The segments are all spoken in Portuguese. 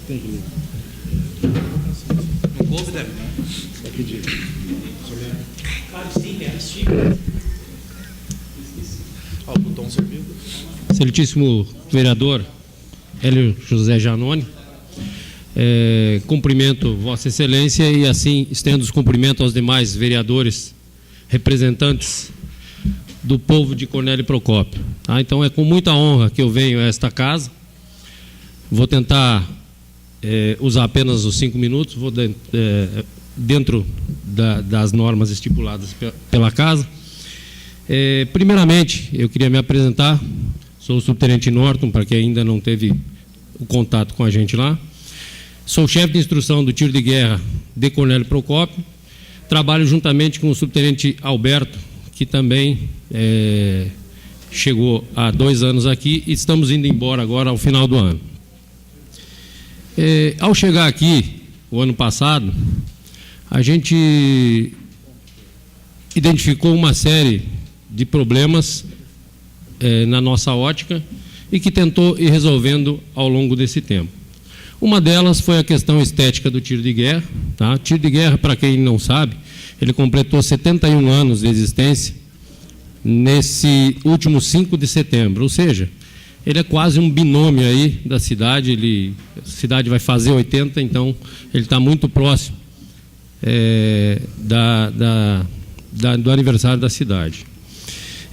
Tem que ler. Não coube, né? Vai pedir. Claro, sim, é assistível. O botão serviu. Excelentíssimo vereador Hélio José Janone, cumprimento Vossa Excelência e assim estendo os cumprimentos aos demais vereadores representantes do povo de Cornélio Procópio. Tá? Então é com muita honra que eu venho a esta casa. Vou tentar usar apenas os 5 minutos, vou dentro das normas estipuladas pela casa. Primeiramente, eu queria me apresentar. Sou o subtenente Norton, para quem ainda não teve o contato com a gente lá. Sou chefe de instrução do tiro de guerra de Cornélio Procópio. Trabalho juntamente com o subtenente Alberto, que também chegou há 2 anos aqui e estamos indo embora agora ao final do ano. Ao chegar aqui, o ano passado, a gente identificou uma série de problemas na nossa ótica e que tentou ir resolvendo ao longo desse tempo. Uma delas foi a questão estética do tiro de guerra. Tá? Tiro de guerra, para quem não sabe, ele completou 71 anos de existência nesse último 5 de setembro, ou seja, ele é quase um binômio aí da cidade, a cidade vai fazer 80, então ele está muito próximo do aniversário da cidade.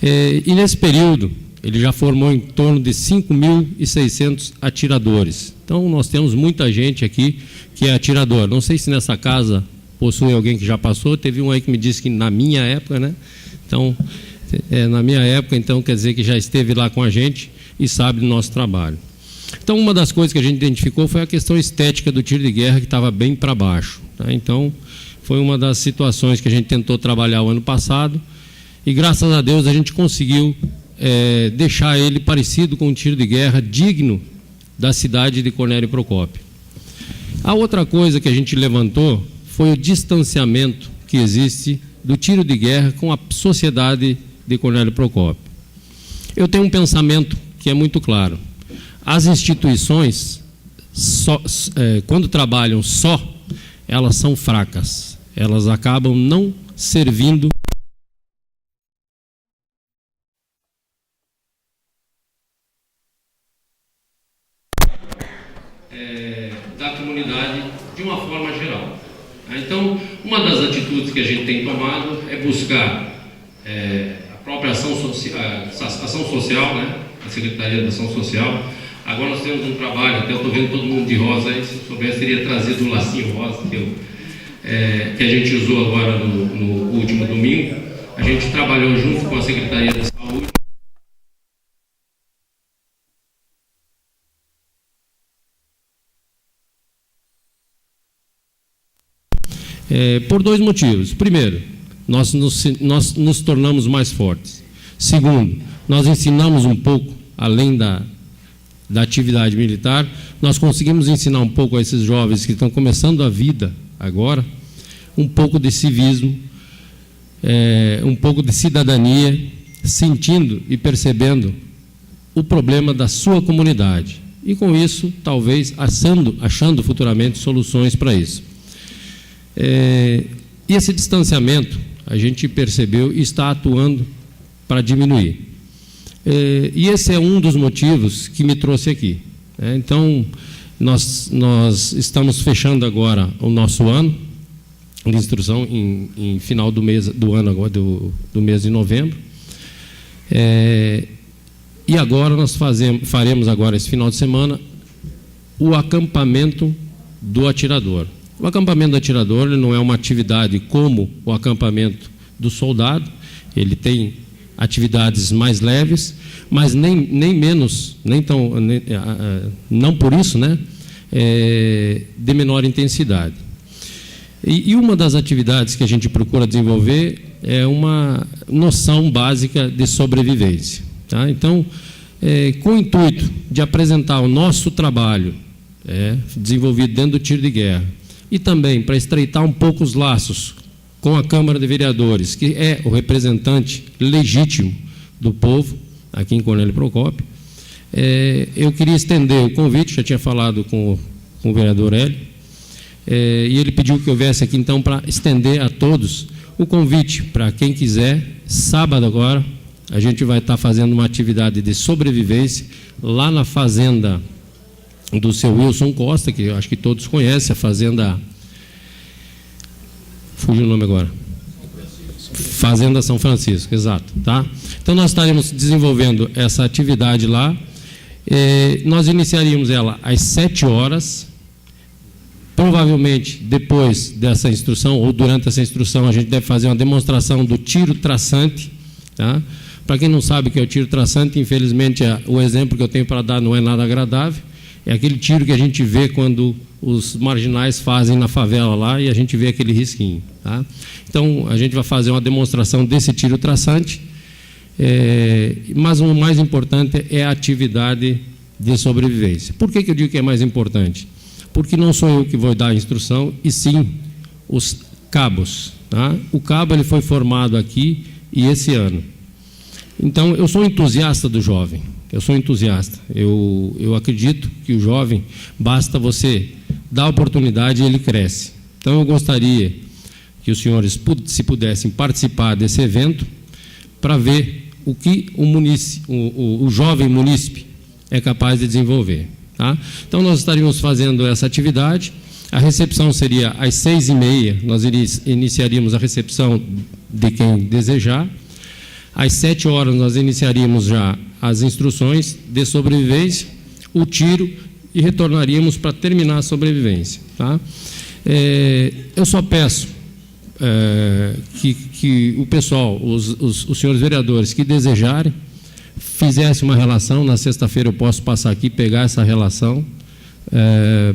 E nesse período, ele já formou em torno de 5.600 atiradores. Então, nós temos muita gente aqui que é atirador. Não sei se nessa casa possui alguém que já passou, teve um aí que me disse que na minha época, né? Então, na minha época, então quer dizer que já esteve lá com a gente e sabe do nosso trabalho. Então, uma das coisas que a gente identificou foi a questão estética do tiro de guerra, que estava bem para baixo. Tá? Então, foi uma das situações que a gente tentou trabalhar o ano passado, e graças a Deus a gente conseguiu deixar ele parecido com um tiro de guerra digno da cidade de Cornélio Procópio. A outra coisa que a gente levantou foi o distanciamento que existe do tiro de guerra com a sociedade de Cornélio Procópio. Eu tenho um pensamento que é muito claro. As instituições, quando trabalham só, elas são fracas. Elas acabam não servindo da comunidade de uma forma geral. Então, uma das atitudes que a gente tem tomado é buscar a própria ação social, né? A Secretaria da Ação Social. Agora nós temos um trabalho, até eu estou vendo todo mundo de rosa aí, se eu soubesse teria trazido o lacinho rosa que a gente usou agora no último domingo. A gente trabalhou junto com a Secretaria da Saúde. Por 2 motivos. Primeiro, nós nos tornamos mais fortes. Segundo, nós ensinamos um pouco, além da atividade militar, nós conseguimos ensinar um pouco a esses jovens que estão começando a vida agora, um pouco de civismo, um pouco de cidadania, sentindo e percebendo o problema da sua comunidade. E com isso, talvez, achando futuramente soluções para isso. E esse distanciamento a gente percebeu e está atuando para diminuir. E esse é um dos motivos que me trouxe aqui. Então, nós estamos fechando agora o nosso ano de instrução em final do ano agora, do mês de novembro. E agora nós faremos agora esse final de semana o acampamento do atirador. O acampamento do atirador ele não é uma atividade como o acampamento do soldado, ele tem atividades mais leves, mas não por isso, né, de menor intensidade. E uma das atividades que a gente procura desenvolver é uma noção básica de sobrevivência. Tá? Então, com o intuito de apresentar o nosso trabalho desenvolvido dentro do tiro de guerra, e também para estreitar um pouco os laços com a Câmara de Vereadores, que é o representante legítimo do povo, aqui em Cornélio Procópio, eu queria estender o convite, já tinha falado com o com o vereador Hélio, e ele pediu que eu viesse aqui, então, para estender a todos o convite para quem quiser. Sábado agora, a gente vai estar fazendo uma atividade de sobrevivência lá na fazenda do seu Wilson Costa, que eu acho que todos conhecem, a fazenda... Fugiu o nome agora. Fazenda São Francisco, exato. Tá? Então, nós estaremos desenvolvendo essa atividade lá. Nós iniciaríamos ela às 7 horas. Provavelmente, depois dessa instrução, ou durante essa instrução, a gente deve fazer uma demonstração do tiro traçante. Tá? Para quem não sabe o que é o tiro traçante, infelizmente, o exemplo que eu tenho para dar não é nada agradável. É aquele tiro que a gente vê quando os marginais fazem na favela lá e a gente vê aquele risquinho. Tá? Então, a gente vai fazer uma demonstração desse tiro traçante, mas o mais importante é a atividade de sobrevivência. Por que eu digo que é mais importante? Porque não sou eu que vou dar a instrução, e sim os cabos. Tá? O cabo ele foi formado aqui e esse ano. Então, eu sou entusiasta do jovem. Eu sou entusiasta. Eu acredito que o jovem, basta você dar oportunidade e ele cresce. Então, eu gostaria que os senhores, se pudessem, participar desse evento para ver o que o jovem munícipe é capaz de desenvolver. Tá? Então, nós estaríamos fazendo essa atividade. A recepção seria às 6h30, nós iniciaríamos a recepção de quem desejar. Às 7 horas, nós iniciaríamos já as instruções de sobrevivência, o tiro, e retornaríamos para terminar a sobrevivência. Tá? Eu só peço que o pessoal, os senhores vereadores que desejarem, fizessem uma relação. Na sexta-feira eu posso passar aqui, pegar essa relação,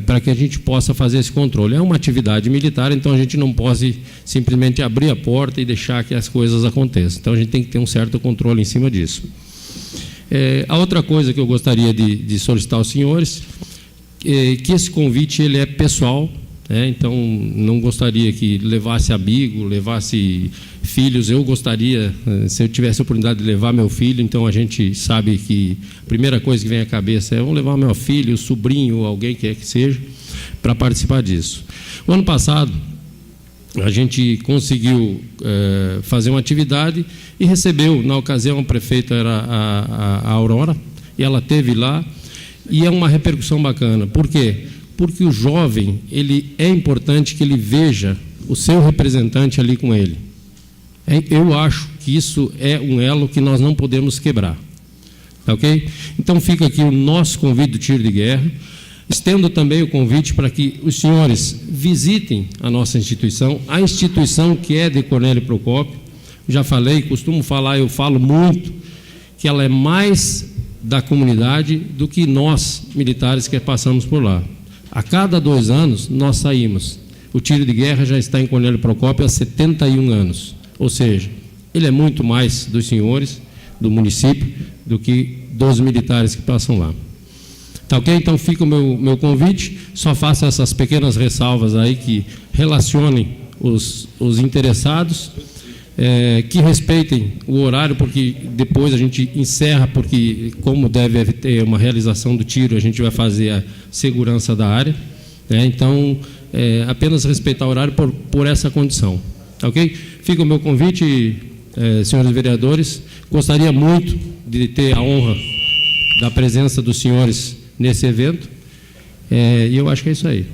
para que a gente possa fazer esse controle. É uma atividade militar, então a gente não pode simplesmente abrir a porta e deixar que as coisas aconteçam. Então a gente tem que ter um certo controle em cima disso. A outra coisa que eu gostaria de solicitar aos senhores, que esse convite ele é pessoal, então não gostaria que levasse amigo, levasse filhos. Eu gostaria, se eu tivesse a oportunidade de levar meu filho, então a gente sabe que a primeira coisa que vem à cabeça é: vamos levar meu filho, sobrinho, alguém que seja, para participar disso. O ano passado, a gente conseguiu fazer uma atividade e recebeu, na ocasião, a prefeita era a Aurora, e ela esteve lá, e é uma repercussão bacana. Por quê? Porque o jovem, é importante que ele veja o seu representante ali com ele. Eu acho que isso é um elo que nós não podemos quebrar. Tá ok? Então fica aqui o nosso convite do tiro de guerra. Estendo também o convite para que os senhores visitem a nossa instituição, a instituição que é de Cornélio Procópio. Já falei, costumo falar, eu falo muito, que ela é mais da comunidade do que nós, militares, que passamos por lá. A cada 2 anos, nós saímos. O tiro de guerra já está em Cornélio Procópio há 71 anos. Ou seja, ele é muito mais dos senhores, do município, do que dos militares que passam lá. Tá ok? Então fica o meu convite. Só faça essas pequenas ressalvas aí que relacionem os interessados, que respeitem o horário, porque depois a gente encerra, porque como deve ter uma realização do tiro, a gente vai fazer a segurança da área. Então, apenas respeitar o horário por essa condição. Tá ok? Fica o meu convite, senhores vereadores. Gostaria muito de ter a honra da presença dos senhores nesse evento, e eu acho que é isso aí.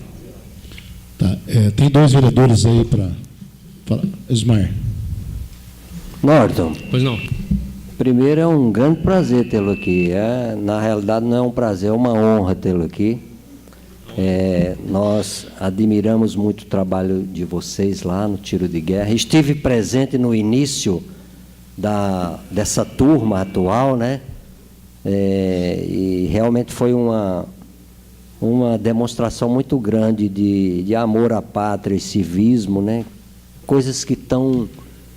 Tá, tem 2 vereadores aí para falar. Ismael. Norton. Pois não. Primeiro, é um grande prazer tê-lo aqui. Na realidade, não é um prazer, é uma honra tê-lo aqui. Nós admiramos muito o trabalho de vocês lá no tiro de guerra. Estive presente no início dessa turma atual, né? E realmente foi uma demonstração muito grande de amor à pátria e civismo, né? Coisas que estão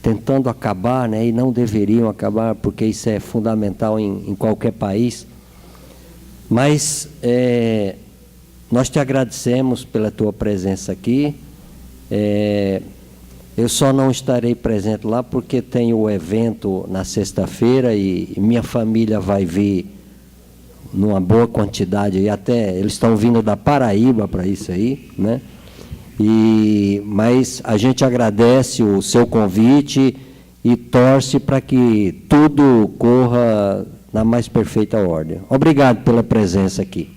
tentando acabar, né? E não deveriam acabar, porque isso é fundamental em qualquer país. Mas nós te agradecemos pela tua presença aqui. Eu só não estarei presente lá porque tem o evento na sexta-feira e minha família vai vir numa boa quantidade, e até eles estão vindo da Paraíba para isso aí, né? Mas a gente agradece o seu convite e torce para que tudo corra na mais perfeita ordem. Obrigado pela presença aqui.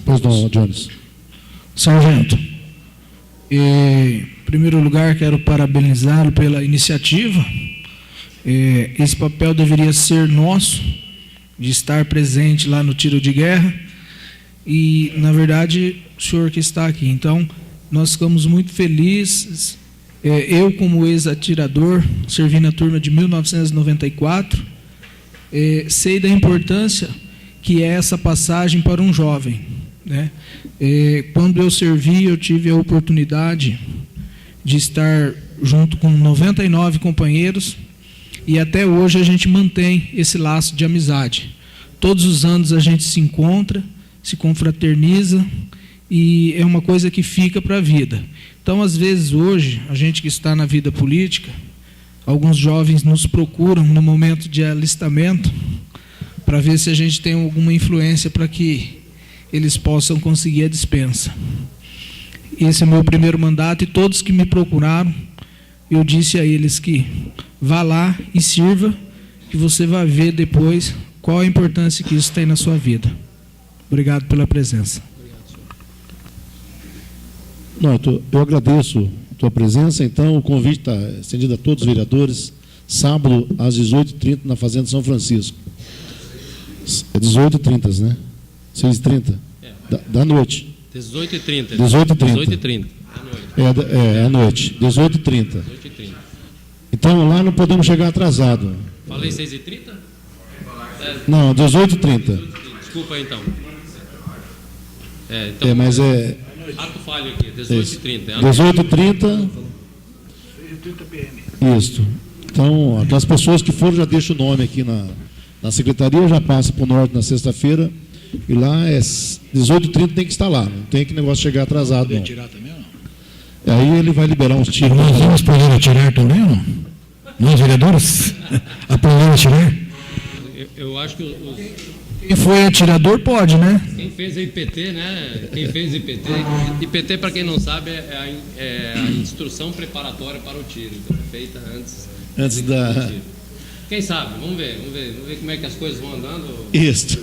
Pois não, Jones. Sargento, em primeiro lugar, quero parabenizá-lo pela iniciativa. Esse papel deveria ser nosso, de estar presente lá no tiro de guerra, e, na verdade, o senhor que está aqui. Então, nós ficamos muito felizes. Eu, como ex-atirador, servi na turma de 1994, sei da importância que é essa passagem para um jovem, né? Quando eu servi, eu tive a oportunidade de estar junto com 99 companheiros, e até hoje a gente mantém esse laço de amizade. Todos os anos a gente se encontra, se confraterniza, e é uma coisa que fica para a vida. Então, às vezes, hoje, a gente que está na vida política, alguns jovens nos procuram no momento de alistamento para ver se a gente tem alguma influência para que eles possam conseguir a dispensa. Esse é o meu primeiro mandato, e todos que me procuraram, eu disse a eles que vá lá e sirva, que você vai ver depois qual a importância que isso tem na sua vida. Obrigado pela presença. Não, eu agradeço a tua presença. Então, o convite está estendido a todos os vereadores, sábado, às 18h30, na Fazenda São Francisco. É 18h30, né? 6h30? Da noite. 18h30. 18h30. À noite. 18h30. Então, lá não podemos chegar atrasado. Falei 6h30? Não, 18h30. Desculpa aí, então. Então mas é... Ato falho aqui, 18h30. 18h30. Isso. Então, aquelas pessoas que foram, já deixam o nome aqui na secretaria, já passa para o norte na sexta-feira, e lá é 18h30 tem que estar lá, não tem que negócio chegar atrasado, não. Tirar também, não? Aí ele vai liberar uns tiros. Nós vamos poder atirar também, ou não? Nós, vereadores, aprender a atirar? Eu acho que quem foi atirador pode, né? quem fez a IPT, né? Quem fez IPT, para quem não sabe, é a instrução preparatória para o tiro, então, feita antes da... do tiro. Quem sabe? Vamos ver como é que as coisas vão andando. Isso.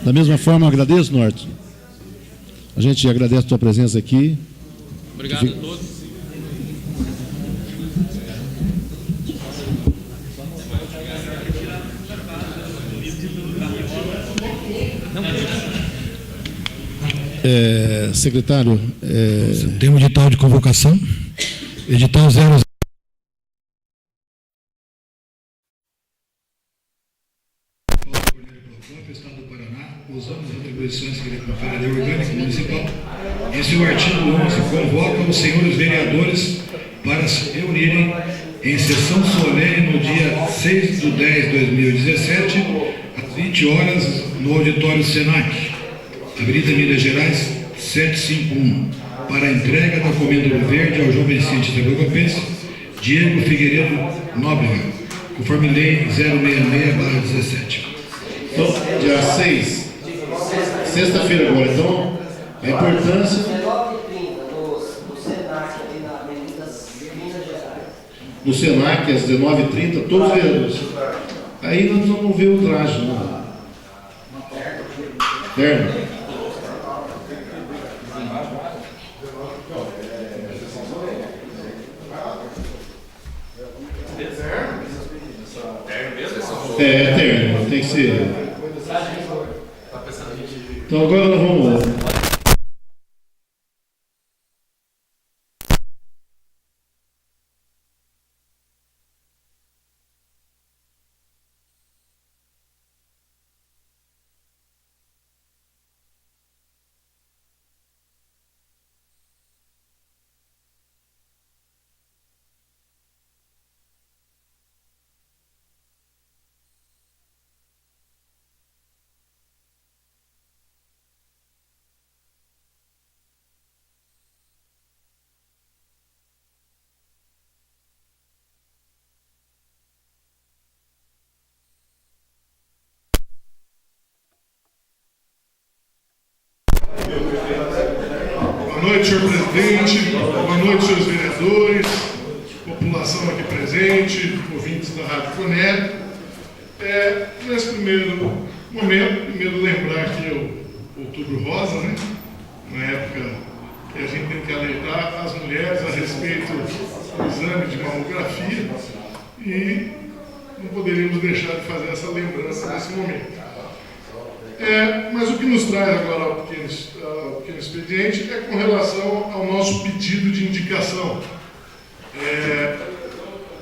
Da mesma forma, eu agradeço, Norte. A gente agradece a tua presença aqui. Obrigado a todos. Secretário, Temos edital de convocação. Edital 00. Estado do Paraná, usando as atribuições que lhe confere a lei orgânica municipal, em seu artigo 11, convoca os senhores vereadores para se reunirem em sessão solene no dia 6/10/2017, às 20 horas, no auditório Senac, Avenida Minas Gerais, 751, para a entrega da Comenda Ouro Verde ao jovem cientista agrocampestre Diego Figueiredo Nóbrega, conforme lei 066/17. então, dia 6, sexta-feira agora, então, a importância... No Senac, às 19h30, todos os vereadores. Aí nós vamos ver o traje, né? Terno. É terno, tem que ser. Então agora nós vamos... noite, senhor presidente. Boa noite, senhores vereadores, população aqui presente, ouvintes da Rádio Conep. Nesse primeiro momento, lembrar que é o Outubro Rosa, né? Na época que a gente tem que alertar as mulheres a respeito do exame de mamografia e não poderíamos deixar de fazer essa lembrança nesse momento. Mas o que nos traz agora ao pequeno expediente é com relação ao nosso pedido de indicação.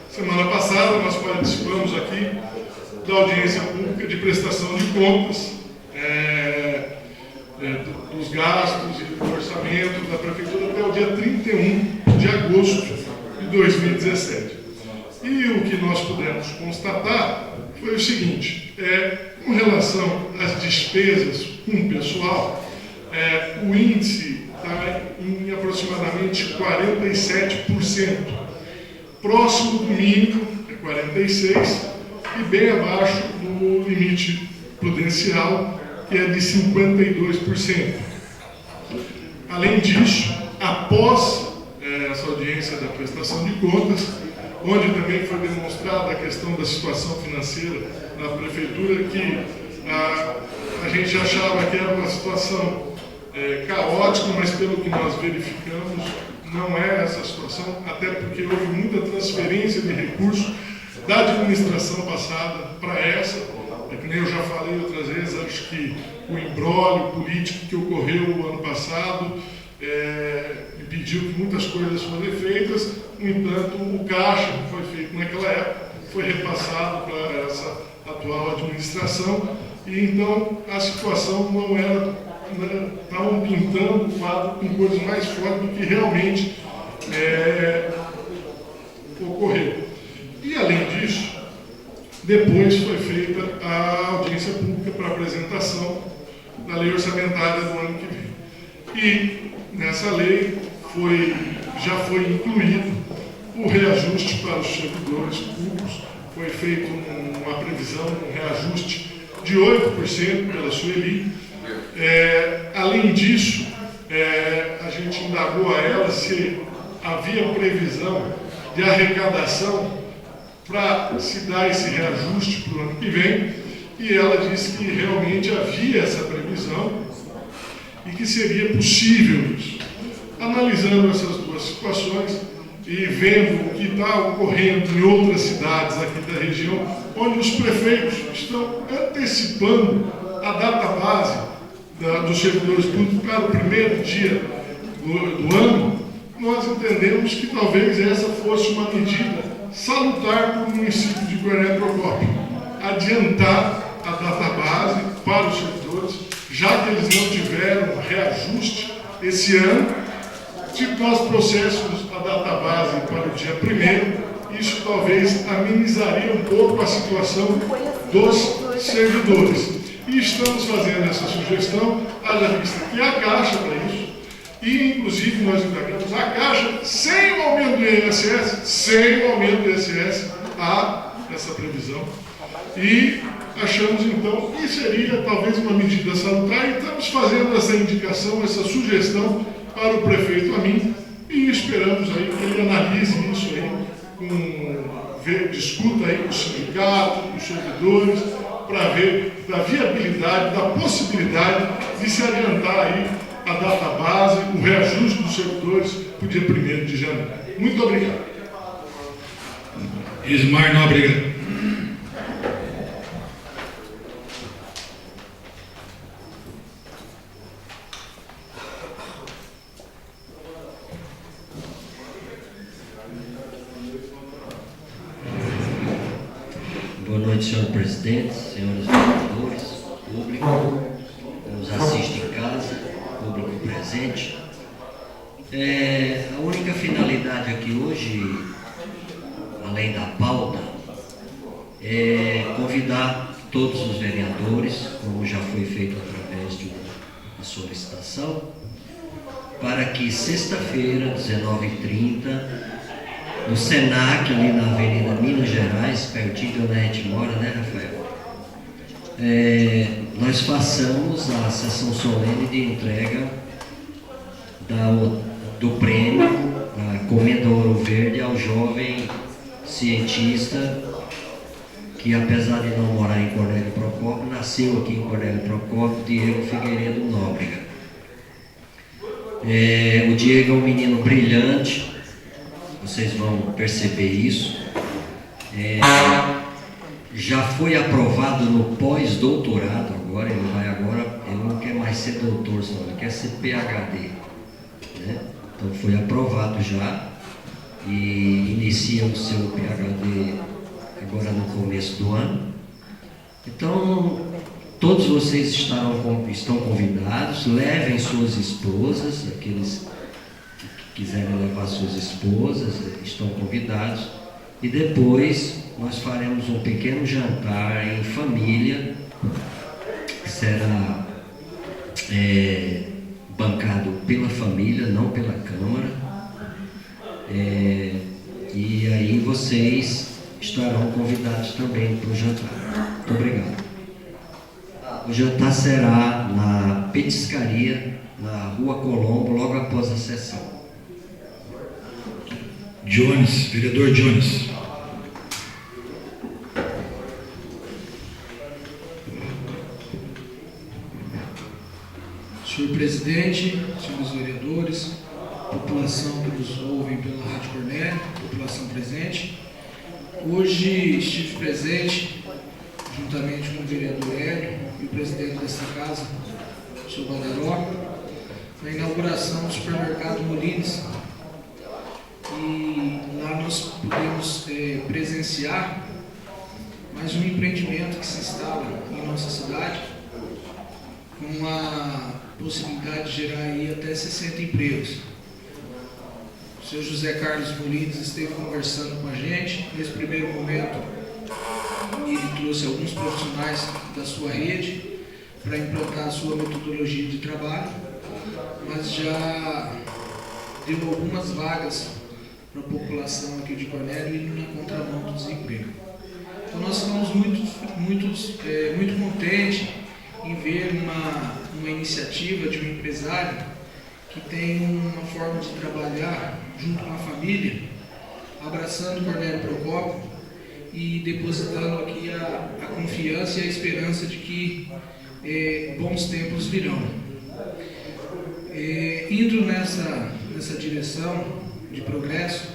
Semana passada nós participamos aqui da audiência pública de prestação de contas dos gastos e do orçamento da Prefeitura até o dia 31 de agosto de 2017. E o que nós pudemos constatar foi o seguinte: com relação às despesas com o pessoal, o índice está em aproximadamente 47%, próximo do mínimo, 46%, e bem abaixo do limite prudencial, que é de 52%. Além disso, após essa audiência da prestação de contas, onde também foi demonstrada a questão da situação financeira da Prefeitura, que a gente achava que era uma situação caótica, mas pelo que nós verificamos, não é essa situação, até porque houve muita transferência de recursos da administração passada para essa. Que nem eu já falei outras vezes, acho que o imbróglio político que ocorreu no ano passado impediu que muitas coisas fossem feitas. No entanto, o caixa que foi feito naquela época foi repassado para essa atual administração, e então a situação não era, estavam pintando o quadro com coisas mais fortes do que realmente ocorreu. E além disso, depois foi feita a audiência pública para apresentação da lei orçamentária do ano que vem. E nessa lei já foi incluído o reajuste para os servidores públicos. Foi feita uma previsão, um reajuste de 8% pela Sueli. Além disso, a gente indagou a ela se havia previsão de arrecadação para se dar esse reajuste para o ano que vem, e ela disse que realmente havia essa previsão e que seria possível isso. Analisando essas duas situações e vendo o que está ocorrendo em outras cidades aqui da região, onde os prefeitos estão antecipando a data base dos servidores públicos para o primeiro dia do ano, nós entendemos que talvez essa fosse uma medida salutar para o município de Coronel Procópio, adiantar a data base para os servidores, já que eles não tiveram reajuste esse ano. Se nós trouxéssemos a data base para o dia 1º, isso talvez amenizaria um pouco a situação dos servidores. E estamos fazendo essa sugestão, haja vista que há caixa para isso, e inclusive nós indagamos a caixa sem o aumento do INSS, há essa previsão. E achamos então que seria talvez uma medida salutar, e estamos fazendo essa indicação, essa sugestão para o prefeito Amin, e esperamos aí que ele analise isso aí, discuta aí com os sindicatos, com os servidores, para ver da viabilidade, da possibilidade de se adiantar aí a data base, o reajuste dos servidores para o dia 1º de janeiro. Muito obrigado. Ismar Nóbrega. Boa noite, senhor presidente, senhores vereadores, público que nos assiste em casa, público presente. A única finalidade aqui hoje, além da pauta, é convidar todos os vereadores, como já foi feito através de uma solicitação, para que sexta-feira, 19h30, no Senac, ali na Avenida Minas Gerais, pertinho de onde a gente mora, né, Rafael? Nós façamos a sessão solene de entrega do prêmio, a Comenda Ouro Verde, ao jovem cientista que, apesar de não morar em Cornélio Procópio, nasceu aqui em Cornélio Procópio, Diego Figueiredo Nóbrega. O Diego é um menino brilhante, vocês vão perceber isso. Já foi aprovado no pós-doutorado, ele não quer mais ser doutor, só ele quer ser PhD, né? Então foi aprovado já e inicia o seu PhD agora no começo do ano. Então, todos vocês estão convidados, levem suas esposas, aqueles que quiserem levar suas esposas estão convidados, e depois nós faremos um pequeno jantar em família, que será bancado pela família, não pela Câmara, e aí vocês estarão convidados também para o jantar. Muito obrigado. O jantar será na petiscaria, na Rua Colombo, logo após a sessão. Jones, vereador Jones. Senhor presidente, senhores vereadores, população que nos ouve pela Rádio Cornélio, população presente. Hoje estive presente, juntamente com o vereador Hélio e o presidente desta casa, o senhor Valeró, na inauguração do supermercado Molines. E lá nós pudemos presenciar mais um empreendimento que se instala em nossa cidade, com a possibilidade de gerar aí até 60 empregos. O senhor José Carlos Molines esteve conversando com a gente. Nesse primeiro momento, ele trouxe alguns profissionais da sua rede para implantar a sua metodologia de trabalho, mas já deu algumas vagas para a população aqui de Cornélio indo na contramão do desemprego. Então nós estamos muito contentes em ver uma iniciativa de um empresário que tem uma forma de trabalhar junto com a família, abraçando Cornélio Procópio e depositando aqui a confiança e a esperança de que bons tempos virão. Indo nessa direção de progresso,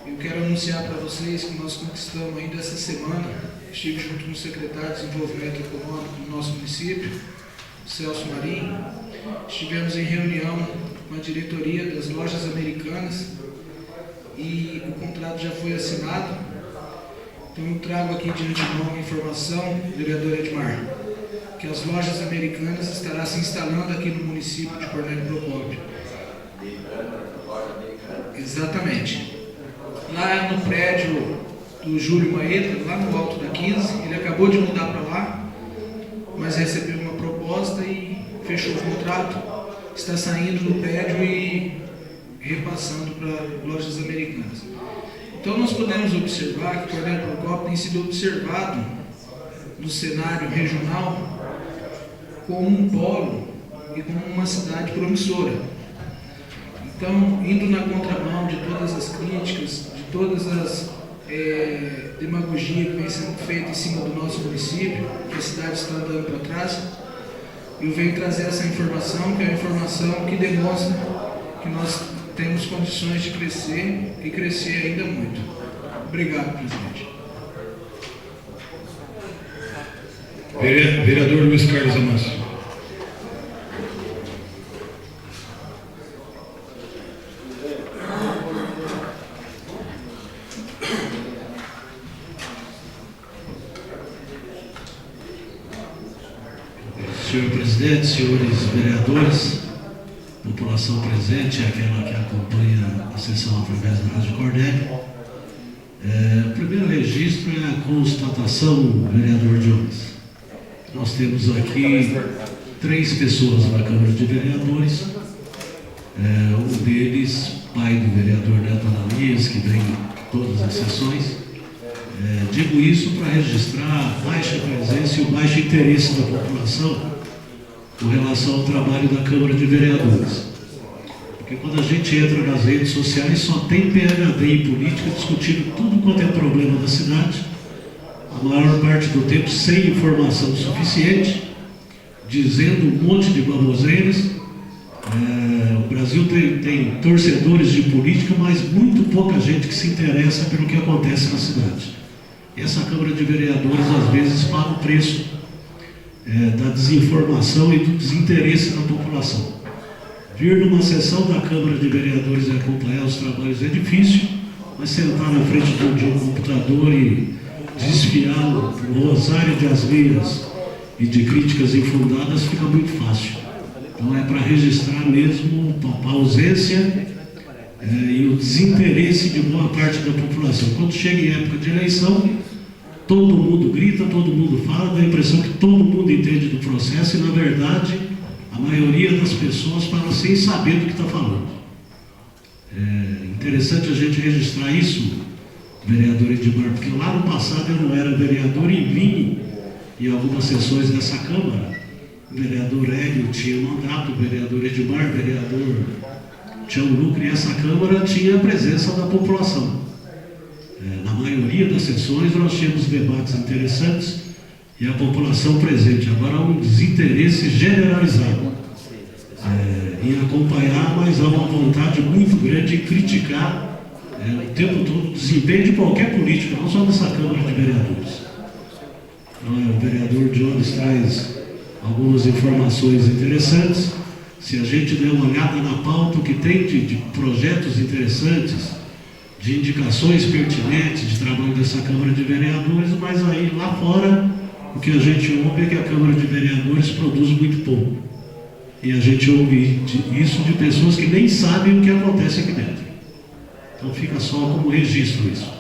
eu quero anunciar para vocês que nós conquistamos ainda essa semana. Estive junto com o secretário de Desenvolvimento Econômico do nosso município, Celso Marinho. Estivemos em reunião com a diretoria das lojas americanas e o contrato já foi assinado. Então eu trago aqui de antemão a informação, vereador Edmar, que as lojas americanas estarão se instalando aqui no município de Cornélio Procópio. Exatamente. Lá no prédio do Júlio Maeta, lá no alto da 15, ele acabou de mudar para lá, mas recebeu uma proposta e fechou o contrato, está saindo do prédio e repassando para lojas americanas. Então nós podemos observar que Cornélio Procópio tem sido observado no cenário regional como um polo e como uma cidade promissora. Então, indo na contramão de todas as críticas, de todas as demagogia que vem sendo feita em cima do nosso município, que a cidade está andando para trás, eu venho trazer essa informação, que é a informação que demonstra que nós temos condições de crescer e crescer ainda muito. Obrigado, presidente. Vereador Luiz Carlos Amâncio. Senhor presidente, senhores vereadores, população presente, aquela que acompanha a sessão através da Rádio Cornélio. O primeiro registro é a constatação, vereador Jones. Nós temos aqui 3 pessoas na Câmara de Vereadores, um deles, pai do vereador Neto Ananias, que vem em todas as sessões. Digo isso para registrar a baixa presença e o baixo interesse da população com relação ao trabalho da Câmara de Vereadores. Porque quando a gente entra nas redes sociais, só tem PhD em política discutindo tudo quanto é problema da cidade, a maior parte do tempo sem informação suficiente, dizendo um monte de baboseiras. O Brasil tem torcedores de política, mas muito pouca gente que se interessa pelo que acontece na cidade. E essa Câmara de Vereadores, às vezes, paga o preço da desinformação e do desinteresse da população. Vir numa sessão da Câmara de Vereadores e acompanhar os trabalhos é difícil, mas sentar na frente de um computador e desfiar o rosário de asneiras e de críticas infundadas fica muito fácil. Então é para registrar mesmo a ausência e o desinteresse de boa parte da população. Quando chega em época de eleição, todo mundo grita, todo mundo fala, dá a impressão que todo mundo entende do processo e, na verdade, a maioria das pessoas fala sem saber do que está falando. É interessante a gente registrar isso, vereador Edmar, porque lá no passado eu não era vereador e vim em algumas sessões dessa Câmara. O vereador Hélio tinha mandato, o vereador Edmar, o vereador Tião Lucre, e essa Câmara tinha a presença da população. Na maioria das sessões nós tínhamos debates interessantes e a população presente. Agora há um desinteresse generalizado em acompanhar, mas há uma vontade muito grande de criticar o tempo todo o desempenho de qualquer político, não só dessa Câmara de Vereadores. Então, o vereador Jones traz algumas informações interessantes. Se a gente der uma olhada na pauta, o que tem de projetos interessantes, de indicações pertinentes de trabalho dessa Câmara de Vereadores, mas aí lá fora o que a gente ouve é que a Câmara de Vereadores produz muito pouco. E a gente ouve isso de pessoas que nem sabem o que acontece aqui dentro. Então fica só como registro isso.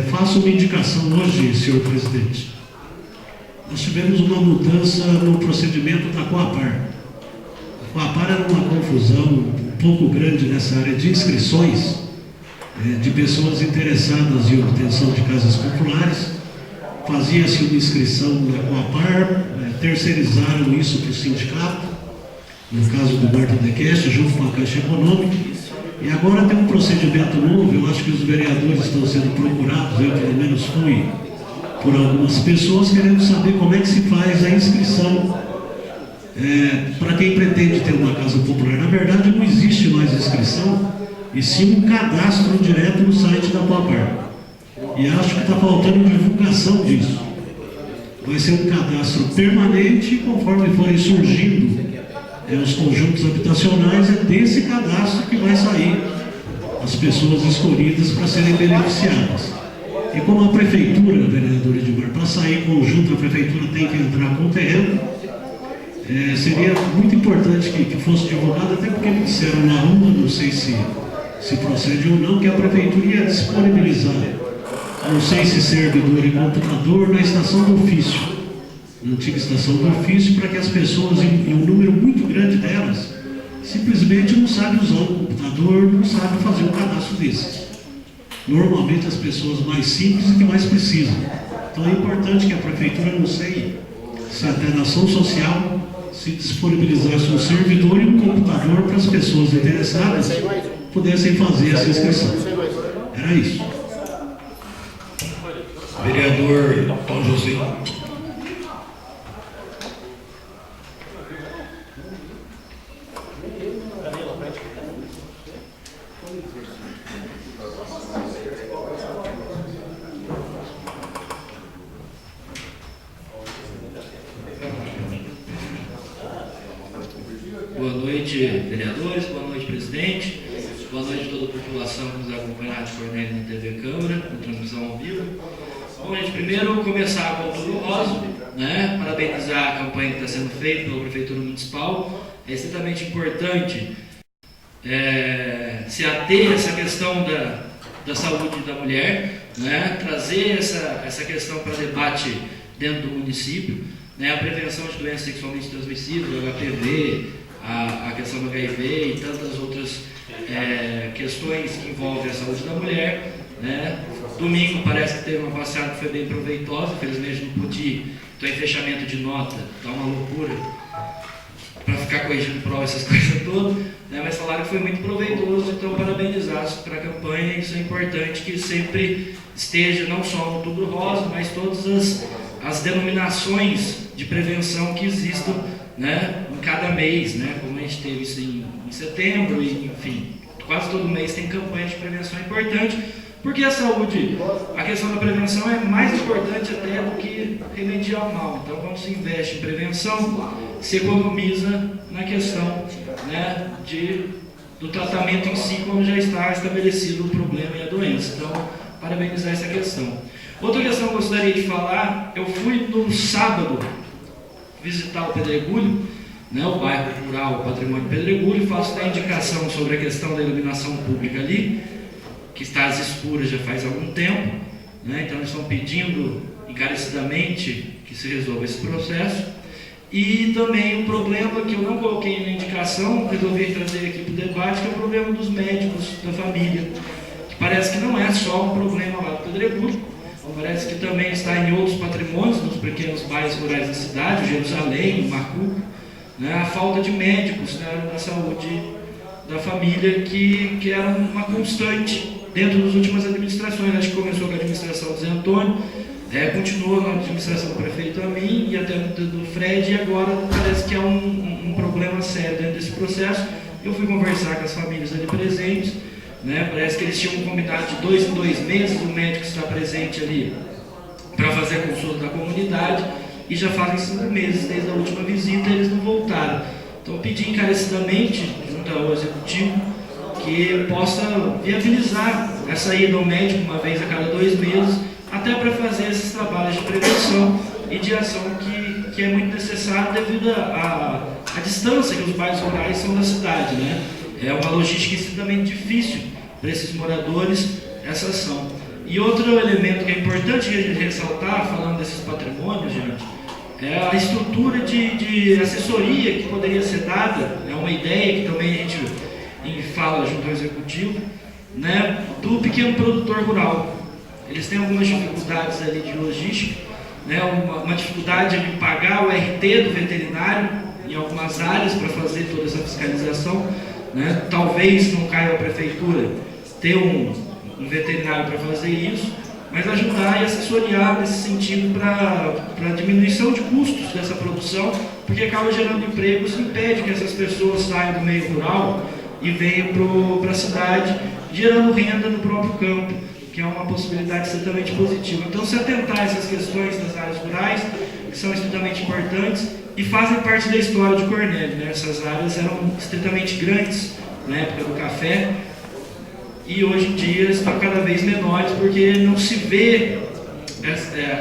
Faço uma indicação hoje, senhor presidente. Nós tivemos uma mudança no procedimento da Coapar. A Coapar era uma confusão um pouco grande nessa área de inscrições de pessoas interessadas em obtenção de casas populares. Fazia-se uma inscrição na Coapar, terceirizaram isso para o sindicato, no caso do Marta Dequeste, junto com a Caixa Econômica, e agora tem um procedimento novo. Eu acho que os vereadores estão sendo procurados, eu pelo menos fui, por algumas pessoas querendo saber como é que se faz a inscrição para quem pretende ter uma casa popular. Na verdade, não existe mais inscrição, e sim um cadastro direto no site da Coapar. E acho que está faltando divulgação disso. Vai ser um cadastro permanente, conforme forem surgindo os conjuntos habitacionais, é desse cadastro que vai sair as pessoas escolhidas para serem beneficiadas. E como a prefeitura, vereador Edmar, para sair conjunto, a prefeitura tem que entrar com o terreno, seria muito importante que fosse divulgado, até porque me disseram na rua, não sei se procede ou não, que a prefeitura ia disponibilizar, não sei se servidor e computador, na estação do ofício, na antiga estação do ofício, para que as pessoas, em um número muito grande delas, simplesmente não sabem usar o computador, não sabem fazer um cadastro desses. Normalmente as pessoas mais simples e que mais precisam. Então é importante que a prefeitura, não sei se até na ação social, se disponibilizasse um servidor e um computador para as pessoas interessadas pudessem fazer essa inscrição. Era isso. Vereador Tom José. Boa noite, vereadores, boa noite, presidente, boa noite a toda a população que nos acompanha na Rádio Cornélio na TV Câmara, com transmissão ao vivo. Bom, gente, primeiro começar com o Outubro Rosa, parabenizar a campanha que está sendo feita pela Prefeitura Municipal. É extremamente importante se ater a essa questão da saúde da mulher, trazer essa questão para debate dentro do município, a prevenção de doenças sexualmente transmissíveis, o HPV, a questão do HIV e tantas outras questões que envolvem a saúde da mulher. Domingo parece que teve uma passeada que foi bem proveitosa, infelizmente não pude, estou em fechamento de nota, está uma loucura. para ficar corrigindo prova, essas coisas todas, né? Mas falaram que foi muito proveitoso, então parabenizar para a campanha. Isso é importante que sempre esteja não só no Outubro Rosa, mas todas as denominações de prevenção que existam, né, em cada mês, né, como a gente teve isso em setembro, e enfim, quase todo mês tem campanha de prevenção importante, porque a saúde, a questão da prevenção é mais importante até do que remediar o mal. Então, quando se investe em prevenção, se economiza na questão, né, do tratamento em si, quando já está estabelecido o problema e a doença. Então, parabenizar essa questão. Outra questão que eu gostaria de falar, eu fui no sábado visitar o Pedregulho, né, o bairro rural, o patrimônio Pedregulho, faço a indicação sobre a questão da iluminação pública ali, que está às escuras já faz algum tempo, né, então eles estão pedindo encarecidamente que se resolva esse processo. E também um problema que eu não coloquei na indicação, resolvi trazer aqui para o debate, que é o problema dos médicos da família, que parece que não é só um problema lá do Pedregulho, parece que também está em outros patrimônios, nos pequenos bairros rurais da cidade, Jerusalém, Macuco, né, a falta de médicos na área da saúde da família, que era uma constante dentro das últimas administrações. Acho que começou com a administração do Zé Antônio, continuou na administração do prefeito Amin e até do Fred, e agora parece que é um problema sério dentro desse processo. Eu fui conversar com as famílias ali presentes, né, parece que eles tinham combinado de 2 em 2 meses o médico estar presente ali para fazer a consulta da comunidade, e já fazem 5 meses desde a última visita e eles não voltaram. Então, eu pedi encarecidamente, junto ao executivo, que possa viabilizar essa ida ao médico uma vez a cada 2 meses, até para fazer esses trabalhos de prevenção e de ação que é muito necessário devido à distância que os bairros rurais são da cidade, né? É uma logística extremamente difícil para esses moradores essa ação. E outro elemento que é importante a gente ressaltar, falando desses patrimônios, gente, é a estrutura de assessoria que poderia ser dada, é uma ideia que também a gente fala junto ao executivo, né, do pequeno produtor rural. Eles têm algumas dificuldades ali de logística, né, uma dificuldade de pagar o RT do veterinário em algumas áreas para fazer toda essa fiscalização, né, talvez não caia a prefeitura ter um veterinário para fazer isso, mas ajudar e assessoriar nesse sentido para a diminuição de custos dessa produção, porque acaba gerando empregos e impede que essas pessoas saiam do meio rural e venham para a cidade, gerando renda no próprio campo, que é uma possibilidade extremamente positiva. Então, se atentar a essas questões das áreas rurais, que são extremamente importantes e fazem parte da história de Cornélio, né? Essas áreas eram estritamente grandes na época do café, e hoje em dia estão cada vez menores, porque não se vê,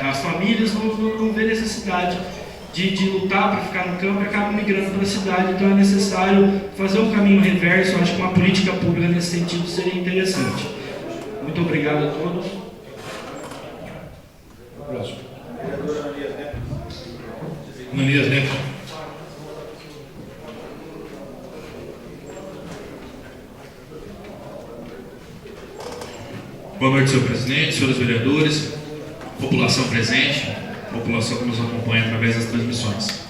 as famílias não vê necessidade de lutar para ficar no campo e acabam migrando para a cidade. Então é necessário fazer um caminho reverso. Eu acho que uma política pública nesse sentido seria interessante. Muito obrigado a todos. Próximo. Ananias Neto. Boa noite, senhor presidente, senhores vereadores, população presente, população que nos acompanha através das transmissões.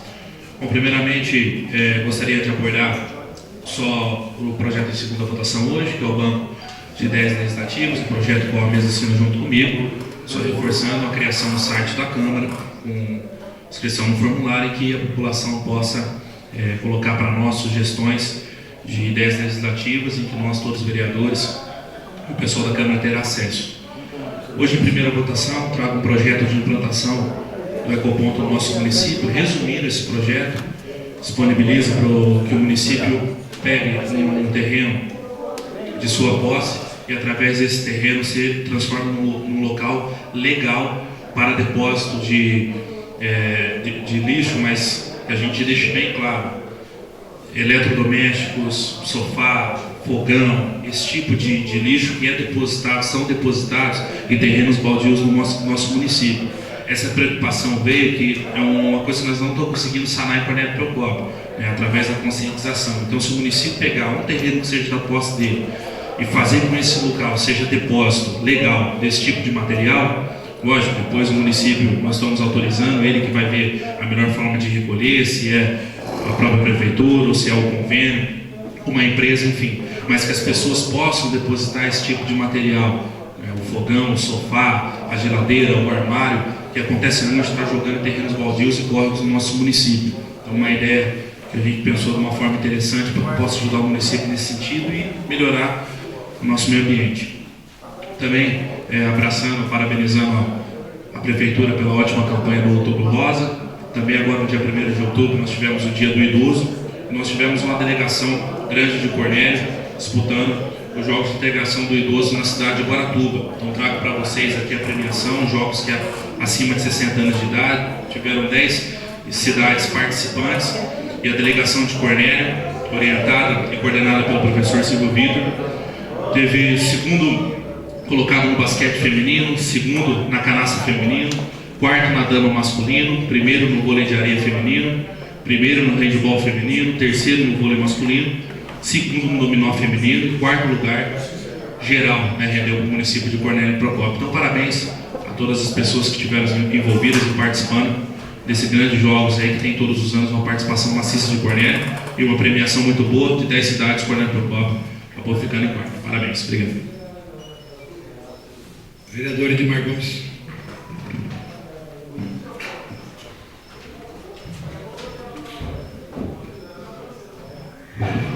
Bom, primeiramente, gostaria de abordar só o projeto de segunda votação hoje, que é o Banco de Ideias Legislativas, um projeto com a mesa assina junto comigo, só reforçando a criação do site da Câmara, com inscrição no formulário, e que a população possa colocar para nós sugestões de ideias legislativas, em que nós, todos os vereadores, o pessoal da Câmara terá acesso. Hoje, em primeira votação, trago um projeto de implantação do ecoponto no nosso município. Resumindo esse projeto, disponibiliza para que o município pegue um terreno de sua posse e, através desse terreno, se transforme num local legal para depósito de lixo, mas que a gente deixe bem claro: eletrodomésticos, sofá, fogão, esse tipo de lixo que são depositados em terrenos baldios no nosso município. Essa preocupação veio, que é uma coisa que nós não estamos conseguindo sanar em Cornélio Procópio, através da conscientização. Então, se o município pegar um terreno que seja da posse dele e fazer com esse local seja depósito legal desse tipo de material, lógico, depois o município, nós estamos autorizando ele, que vai ver a melhor forma de recolher, se é a própria prefeitura, ou se é o convênio, uma empresa, enfim, mas que as pessoas possam depositar esse tipo de material, o fogão, o sofá, a geladeira, o armário, que acontece muito, está jogando em terrenos baldios e córregos no nosso município. Então, uma ideia que a gente pensou de uma forma interessante para que possa ajudar o município nesse sentido e melhorar o nosso meio ambiente. Também abraçando, parabenizando a Prefeitura pela ótima campanha do Outubro Rosa. Também agora no dia 1º de outubro nós tivemos o Dia do Idoso. Nós tivemos uma delegação grande de Cornélio disputando os Jogos de Integração do Idoso na cidade de Guaratuba. Então trago para vocês aqui a premiação, jogos que acima de 60 anos de idade. Tiveram 10 cidades participantes e a delegação de Cornélio, orientada e coordenada pelo professor Silvio Vitor, teve segundo colocado no basquete feminino, segundo na canastra feminino, quarto na dama masculino, primeiro no vôlei de areia feminino, primeiro no handebol feminino, terceiro no vôlei masculino, segundo no dominó feminino, quarto lugar geral, rendeu o município de Cornélio Procópio. Então, parabéns a todas as pessoas que estiveram envolvidas e participando desses grandes jogos aí, que tem todos os anos uma participação maciça de Cornélio e uma premiação muito boa de 10 cidades. Cornélio Procópio acabou ficando em quarto. Parabéns, obrigado. Vereador Edmar Gomes.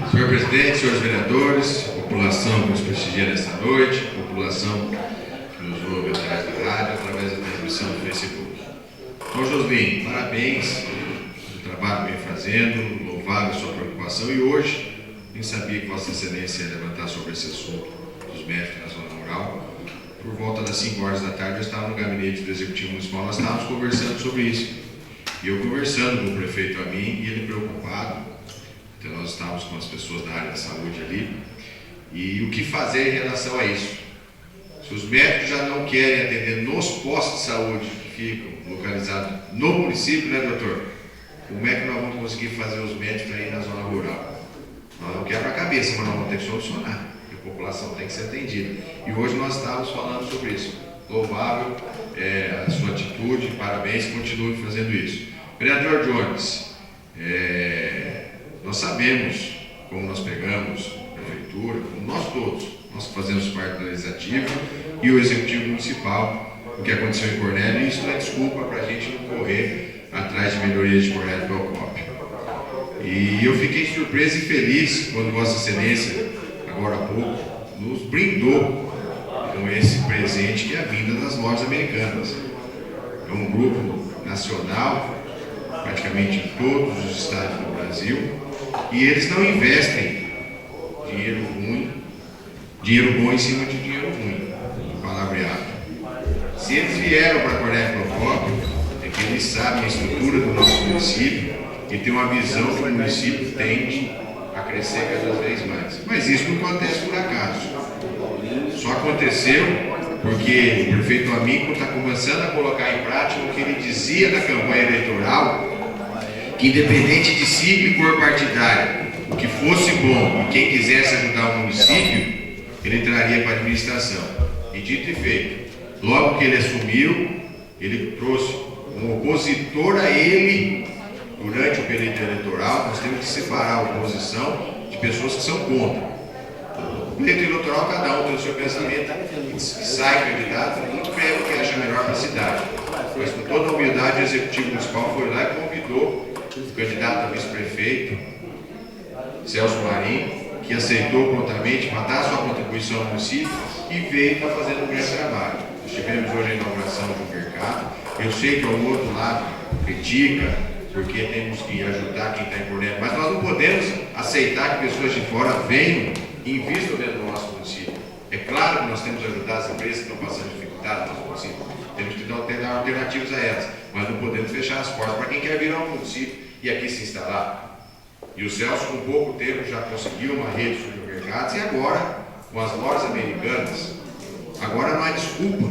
Senhor presidente, senhores vereadores, população que nos prestigia nesta noite, população que nos ouve através da rádio, através da transmissão do Facebook. Então, Joslin, parabéns pelo trabalho que vem fazendo, louvável a sua preocupação, e hoje nem sabia que Vossa Excelência ia levantar sobre esse assunto dos médicos na zona rural. Por volta das 5 horas da tarde, eu estava no gabinete do Executivo Municipal, nós estávamos conversando sobre isso. E eu conversando com o prefeito Amin, e ele preocupado. Então, nós estávamos com as pessoas da área da saúde ali, e o que fazer em relação a isso? Se os médicos já não querem atender nos postos de saúde que ficam localizados no município, né, doutor? Como é que nós vamos conseguir fazer os médicos aí na zona rural? Nós não quebra a cabeça, mas nós vamos ter que solucionar. A população tem que ser atendida. E hoje nós estávamos falando sobre isso. Louvável a sua atitude, parabéns, continue fazendo isso. Vereador Jones, nós sabemos como nós pegamos a prefeitura, como nós todos, nós que fazemos parte do legislativo e o executivo municipal, o que aconteceu em Cornélio, e isso não é desculpa para a gente não correr atrás de melhorias de Cornélio Procópio. E eu fiquei surpreso e feliz quando Vossa Excelência, agora há pouco, nos brindou com esse presente que é a vinda das lojas americanas. É um grupo nacional, praticamente em todos os estados do Brasil, e eles não investem dinheiro bom em cima de dinheiro ruim, palavreado. Se eles vieram para Cornélio Procópio, é que eles sabem a estrutura do nosso município e tem uma visão que o município tende a crescer cada vez mais. Mas isso não acontece por acaso. Só aconteceu porque o prefeito Amico está começando a colocar em prática o que ele dizia na campanha eleitoral, que independente de sigla e cor partidária, o que fosse bom e quem quisesse ajudar o município, ele traria para a administração. E dito e feito, logo que ele assumiu, ele trouxe um opositor a ele durante o período eleitoral. Nós temos que separar a oposição de pessoas que são contra. No período eleitoral, cada um tem o seu pensamento, sai candidato e pega o que acha melhor para a cidade. Mas com toda a humildade, o Executivo Municipal foi lá e convidou o candidato a vice-prefeito, Celso Marinho, que aceitou prontamente para dar sua contribuição ao município e veio estar fazendo um grande trabalho. Nós tivemos hoje a inauguração de um mercado. Eu sei que ao outro lado critica, porque temos que ajudar quem está em Cornélio, mas nós não podemos aceitar que pessoas de fora venham e invistam dentro do nosso município. É claro que nós temos que ajudar as empresas que estão passando dificuldade no nosso município. Temos que dar alternativas a elas, mas não podemos fechar as portas para quem quer vir ao município e aqui se instalar. E o Celso, com pouco tempo, já conseguiu uma rede de supermercados, e agora, com as lojas americanas, agora não há desculpa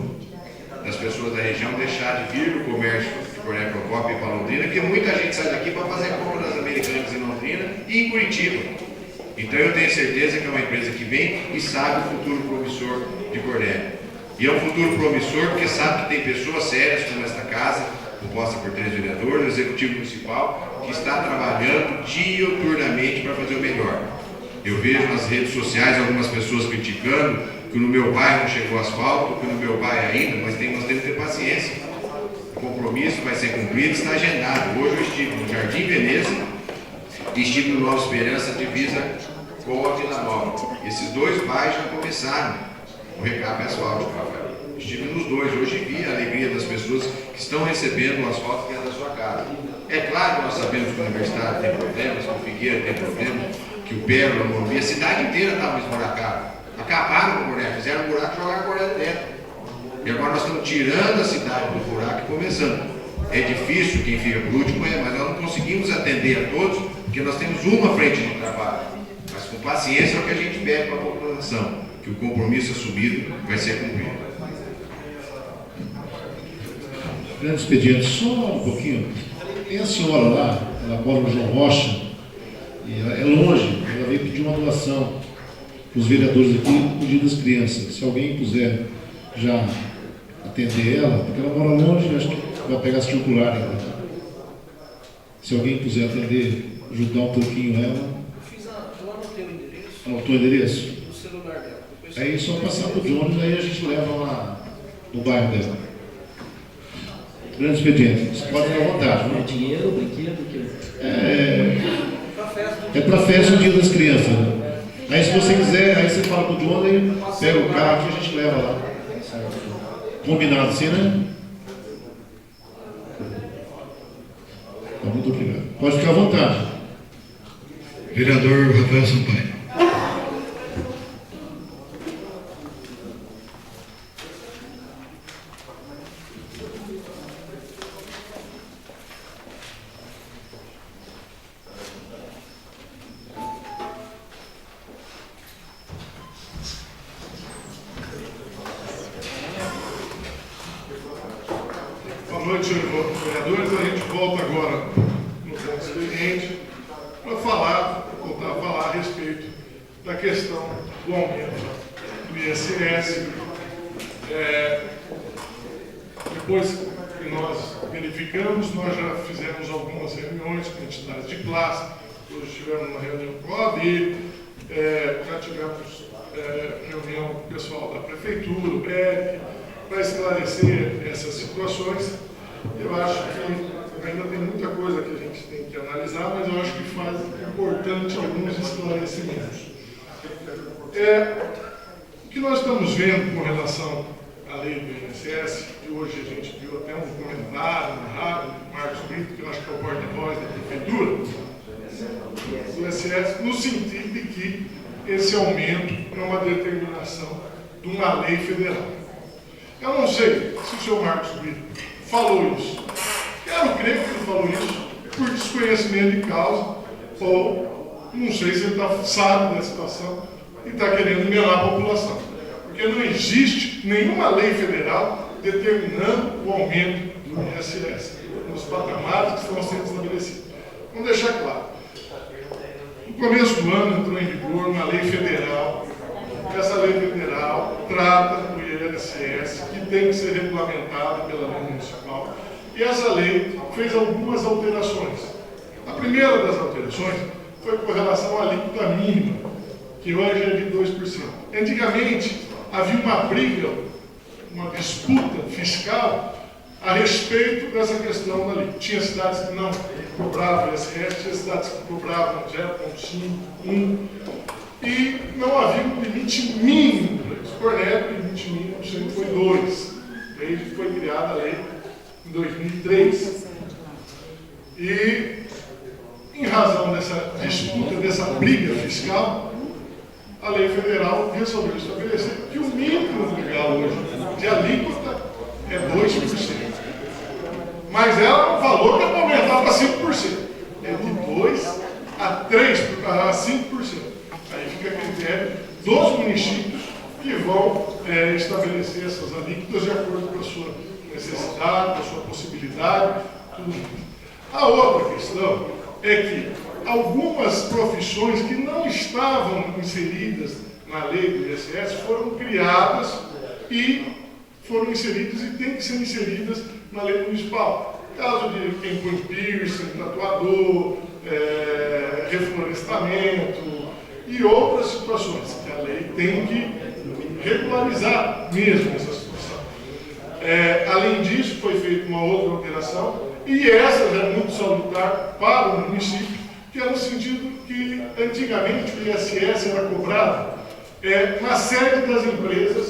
das pessoas da região deixar de vir no comércio de Cornélio Procópio e para Londrina, porque muita gente sai daqui para fazer compra das americanas em Londrina e em Curitiba. Então eu tenho certeza que é uma empresa que vem e sabe o futuro promissor de Cornélio. E é um futuro promissor porque sabe que tem pessoas sérias como esta casa, composta por 3 vereadores, o Executivo Municipal, que está trabalhando diuturnamente para fazer o melhor. Eu vejo nas redes sociais algumas pessoas criticando que no meu bairro não chegou asfalto, que no meu bairro ainda, mas nós temos que ter paciência. O compromisso vai ser cumprido, está agendado. Hoje eu estive no Jardim Veneza e estive no Nova Esperança, divisa com a Vila Nova. Esses dois bairros já começaram o recap asfáltico, Rafael. Estive nos dois. Hoje vi a alegria das pessoas que estão recebendo o asfalto dentro da sua casa. É claro que nós sabemos que o Universitário tem problemas, que o Figueira tem problemas, que o Pérola, a Morumbi, a cidade inteira estava esburacada. Acabaram com o buraco, fizeram um buraco e jogaram a corda dentro. E agora nós estamos tirando a cidade do buraco e começando. É difícil, quem fica por último mas nós não conseguimos atender a todos, porque nós temos uma frente de trabalho. Mas com paciência é o que a gente pede para a população, que o compromisso assumido vai ser cumprido. Grande expediente, só um pouquinho. Tem a senhora lá, ela mora no João Rocha, e ela é longe, ela veio pedir uma doação para os vereadores aqui, no Dia das Crianças. Se alguém quiser já atender ela, porque ela mora longe, acho que vai pegar circular ainda. Se alguém quiser atender, ajudar um pouquinho ela. Eu anotei o endereço. Anotou o endereço? No celular dela. Aí só passar para o Jones, aí a gente leva lá no bairro dela. Grande expediente. Você pode ficar à vontade, não? É dinheiro ou brinquedo? É para festa no Dia das Crianças. Né? Aí se você quiser, aí você fala com o Jones, aí pega o carro que a gente leva lá. Combinado assim, né? Tá, muito obrigado. Pode ficar à vontade. Vereador Rafael Sampaio. Boa noite, senhores vereadores. A gente volta agora no ponto expediente para voltar a falar a respeito da questão do aumento do ISS. Depois que nós verificamos, nós já fizemos algumas reuniões com entidades de classe, hoje tivemos uma reunião com a OAB, já tivemos reunião com o pessoal da Prefeitura, o PEC, para esclarecer essas situações. Eu acho que ainda tem muita coisa que a gente tem que analisar, mas eu acho que faz importante alguns esclarecimentos. O que nós estamos vendo com relação à lei do INSS, e hoje a gente viu até um comentário na rádio do Marcos Brito, que eu acho que é o porta-voz da Prefeitura, do INSS, no sentido de que esse aumento é uma determinação de uma lei federal. Eu não sei se o senhor Marcos Brito falou isso. Quero crer que ele falou isso por desconhecimento de causa, ou não sei se ele sabe da situação e está querendo enganar a população. Porque não existe nenhuma lei federal determinando o aumento do ISS nos patamares que estão sendo estabelecidos. Vamos deixar claro. No começo do ano entrou em vigor uma lei federal. Essa lei federal trata do INSS, que tem que ser regulamentada pela lei municipal. E essa lei fez algumas alterações. A primeira das alterações foi com relação à alíquota mínima, que hoje é de 2%. Antigamente, havia uma briga, uma disputa fiscal a respeito dessa questão da alíquota. Tinha cidades que não cobravam ISS, tinha cidades que cobravam 0,5%, 1%. E não havia um limite mínimo. Por neto, o limite mínimo sempre foi 2%. Desde que foi criada a lei em 2003. E, em razão dessa disputa, dessa briga fiscal, a lei federal resolveu estabelecer que o mínimo legal hoje de alíquota é 2%. Mas ela é um valor que é para aumentar para 5%. É de 2% a 5%. Aí fica a critério dos municípios que vão estabelecer essas alíquotas de acordo com a sua necessidade, com a sua possibilidade, tudo isso. A outra questão é que algumas profissões que não estavam inseridas na lei do INSS foram criadas e foram inseridas e têm que ser inseridas na lei municipal. caso de quem põe piercing, tatuador, reflorestamento e outras situações, que a lei tem que regularizar mesmo essa situação. Além disso, foi feita uma outra alteração, e essa já é muito salutar para o município, que é no sentido que antigamente o ISS era cobrado na sede das empresas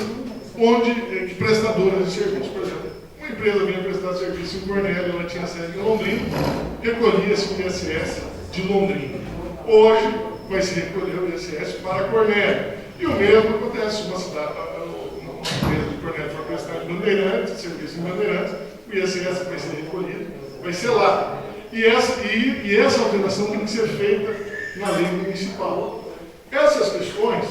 onde prestadoras de serviço. Por exemplo, uma empresa vinha prestar serviço em Cornélio, ela tinha sede em Londrina, recolhia-se o ISS de Londrina. Hoje vai se recolher o ISS para Cornélio. E o mesmo acontece uma empresa de Cornélio for prestar em Bandeirantes, serviço em Bandeirantes, o ISS vai ser recolhido, vai ser lá. E essa alteração tem que ser feita na lei municipal. Essas questões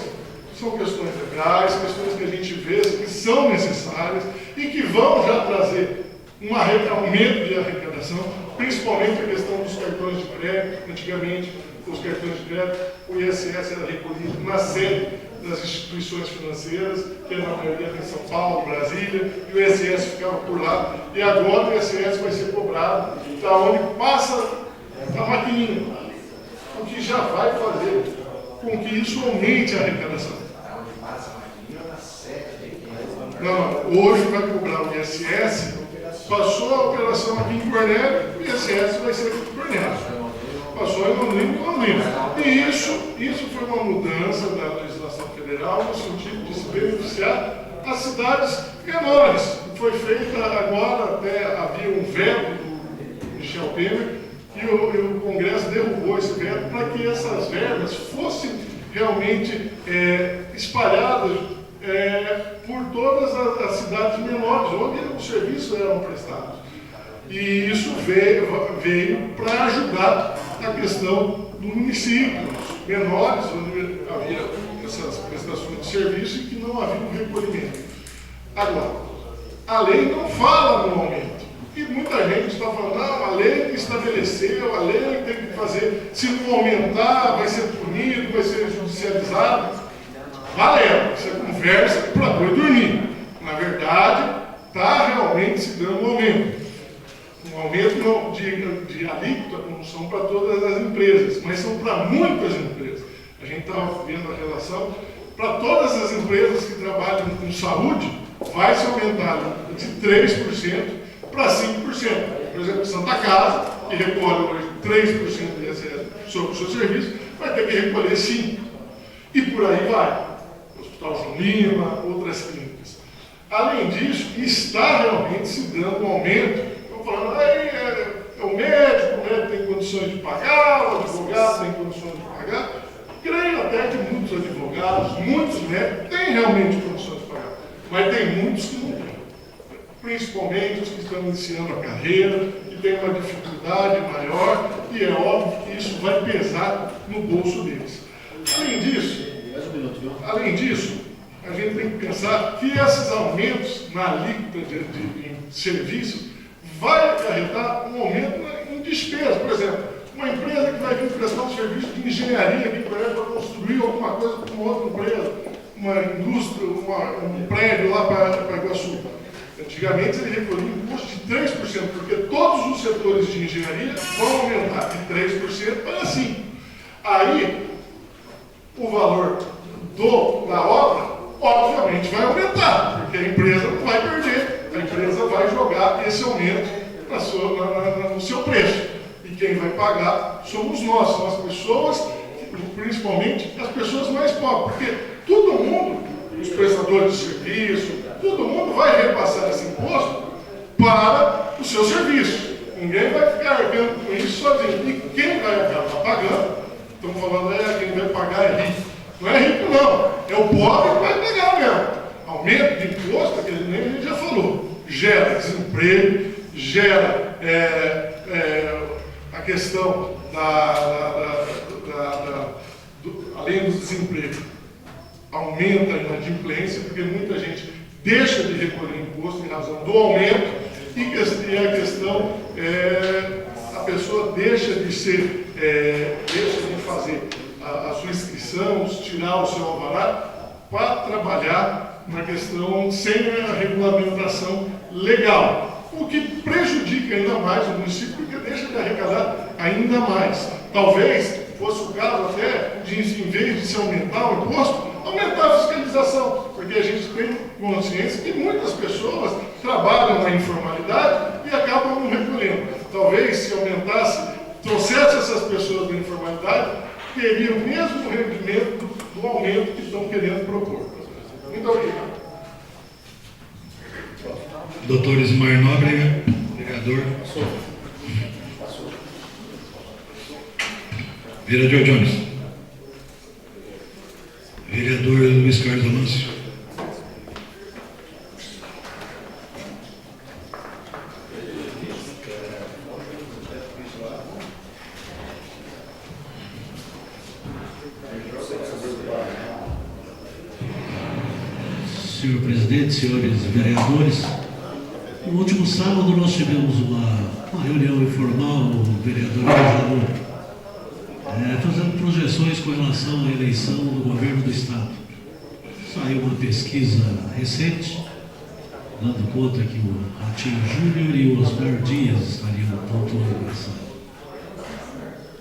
são questões legais, questões que a gente vê que são necessárias e que vão já trazer um aumento de arrecadação, principalmente a questão dos cartões de crédito. Antigamente, os cartões de crédito, o ISS era recolhido na sede das instituições financeiras, que na maioria em São Paulo, Brasília, e o ISS ficava por lá. E agora o ISS vai ser cobrado da onde passa a maquininha, o que já vai fazer com que isso aumente a arrecadação. Não, hoje vai cobrar o ISS, passou a operação aqui em Cornélio, o ISS vai ser aqui em Cornélio. Passou em Londrina. E isso foi uma mudança da legislação federal no sentido de se beneficiar as cidades menores. Foi feita agora, até havia um veto do Michel Temer, e o Congresso derrubou esse veto para que essas verbas fossem realmente espalhadas por todas as cidades menores, onde os serviços eram prestados. E isso veio para ajudar a questão do município, os menores, onde havia essas prestações de serviço e que não havia um recolhimento. Agora, a lei não fala no aumento. E muita gente está falando, não, a lei estabeleceu, a lei tem que fazer, se não aumentar, vai ser punido, vai ser judicializado. Valeu, você conversa para depois dormir. Na verdade, está realmente se dando um aumento. Um aumento de alíquota não são para todas as empresas, mas são para muitas empresas. A gente estava vendo a relação, para todas as empresas que trabalham com saúde, vai se aumentar de 3% para 5%. Por exemplo, Santa Casa, que recolhe hoje 3% do ISS sobre o seu serviço, vai ter que recolher 5%. E por aí vai. Hospital João Lima, outras clínicas. Além disso, está realmente se dando um aumento. Estão falando, o médico tem condições de pagar, o advogado tem condições de pagar. Creio até que muitos advogados, muitos médicos têm realmente condições de pagar, mas tem muitos que não têm. Principalmente os que estão iniciando a carreira, que têm uma dificuldade maior, e é óbvio que isso vai pesar no bolso deles. Além disso, a gente tem que pensar que esses aumentos na alíquota de serviço vai acarretar um aumento em despesas. Por exemplo, uma empresa que vai vir prestar um serviço de engenharia aqui para construir alguma coisa para uma outra empresa, uma indústria, um prédio lá para Iguaçu. Antigamente ele recolhia um custo de 3%, porque todos os setores de engenharia vão aumentar de 3% para 5%. Aí, o valor da obra, obviamente, vai aumentar, porque a empresa não vai perder, a empresa vai jogar esse aumento no seu preço. E quem vai pagar somos nós, são as pessoas, principalmente as pessoas mais pobres, porque todo mundo, os prestadores de serviço, todo mundo vai repassar esse imposto para o seu serviço. Ninguém vai ficar arcando com isso sozinho. E quem vai acabar pagando, estamos falando, quem vai pagar é rico. Não é rico, não. É o pobre que vai pagar mesmo. Aumento de imposto, que a gente já falou, gera desemprego, gera a questão além do desemprego, aumenta a inadimplência, porque muita gente deixa de recolher imposto em razão do aumento, e a questão a pessoa deixa de fazer a sua inscrição, tirar o seu alvará, para trabalhar na questão sem a regulamentação legal. o que prejudica ainda mais o município, porque deixa de arrecadar ainda mais. Talvez fosse o caso até de, em vez de se aumentar o imposto, aumentar a fiscalização, porque a gente tem consciência que muitas pessoas trabalham na informalidade e acabam não recolhendo. Talvez se aumentasse, trouxesse essas pessoas da informalidade, teria o mesmo rendimento do aumento que estão querendo propor. Muito obrigado. Doutor Ismar Nóbrega, vereador. Vereador Jones. Vereador Luiz Carlos Amâncio. Senhor presidente, senhores vereadores, no último sábado nós tivemos uma reunião informal, o vereador fazendo projeções com relação à eleição do governo do Estado. Saiu uma pesquisa recente, dando conta que o Ratinho Júnior e o Osmar Dias estariam pontuando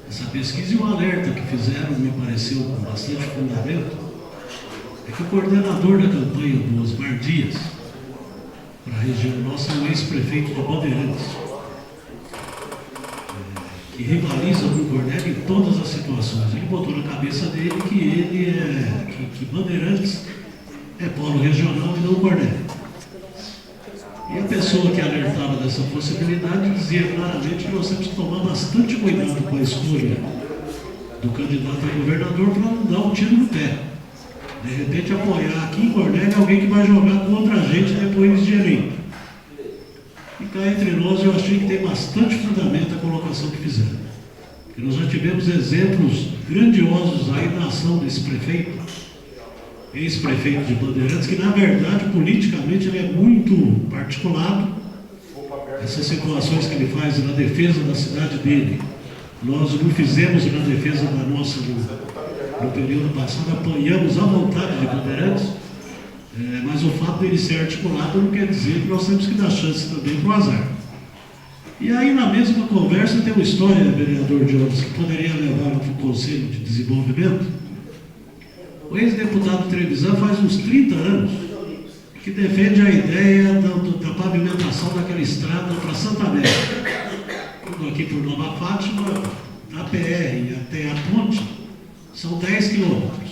essa pesquisa, e o alerta que fizeram me pareceu com bastante fundamento. É que o coordenador da campanha do Osmar Dias, para a região nossa, é o ex-prefeito de Bandeirantes, que rivaliza com o Cornélio em todas as situações. Ele botou na cabeça dele que Bandeirantes é polo regional e não Cornélio. E a pessoa que alertava dessa possibilidade dizia claramente que nós temos que tomar bastante cuidado com a escolha do candidato a governador para não dar um tiro no pé. De repente apoiar aqui em Cornélio alguém que vai jogar contra a gente depois de eleito. E cá entre nós eu achei que tem bastante fundamento a colocação que fizeram. Porque nós já tivemos exemplos grandiosos aí da ação desse prefeito, ex-prefeito de Bandeirantes, que na verdade politicamente ele é muito particulado. Essas situações que ele faz na defesa da cidade dele, nós não fizemos na defesa da nossa no período passado, apanhamos à vontade de Bandeirantes, mas o fato dele ser articulado não quer dizer que nós temos que dar chance também para o azar. E aí na mesma conversa tem uma história, vereador Jones, que poderia levar para o Conselho de Desenvolvimento. O ex-deputado Trevisan faz uns 30 anos que defende a ideia da pavimentação daquela estrada para Santa América. Aqui por Nova Fátima, da PR até a ponte, são 10 quilômetros.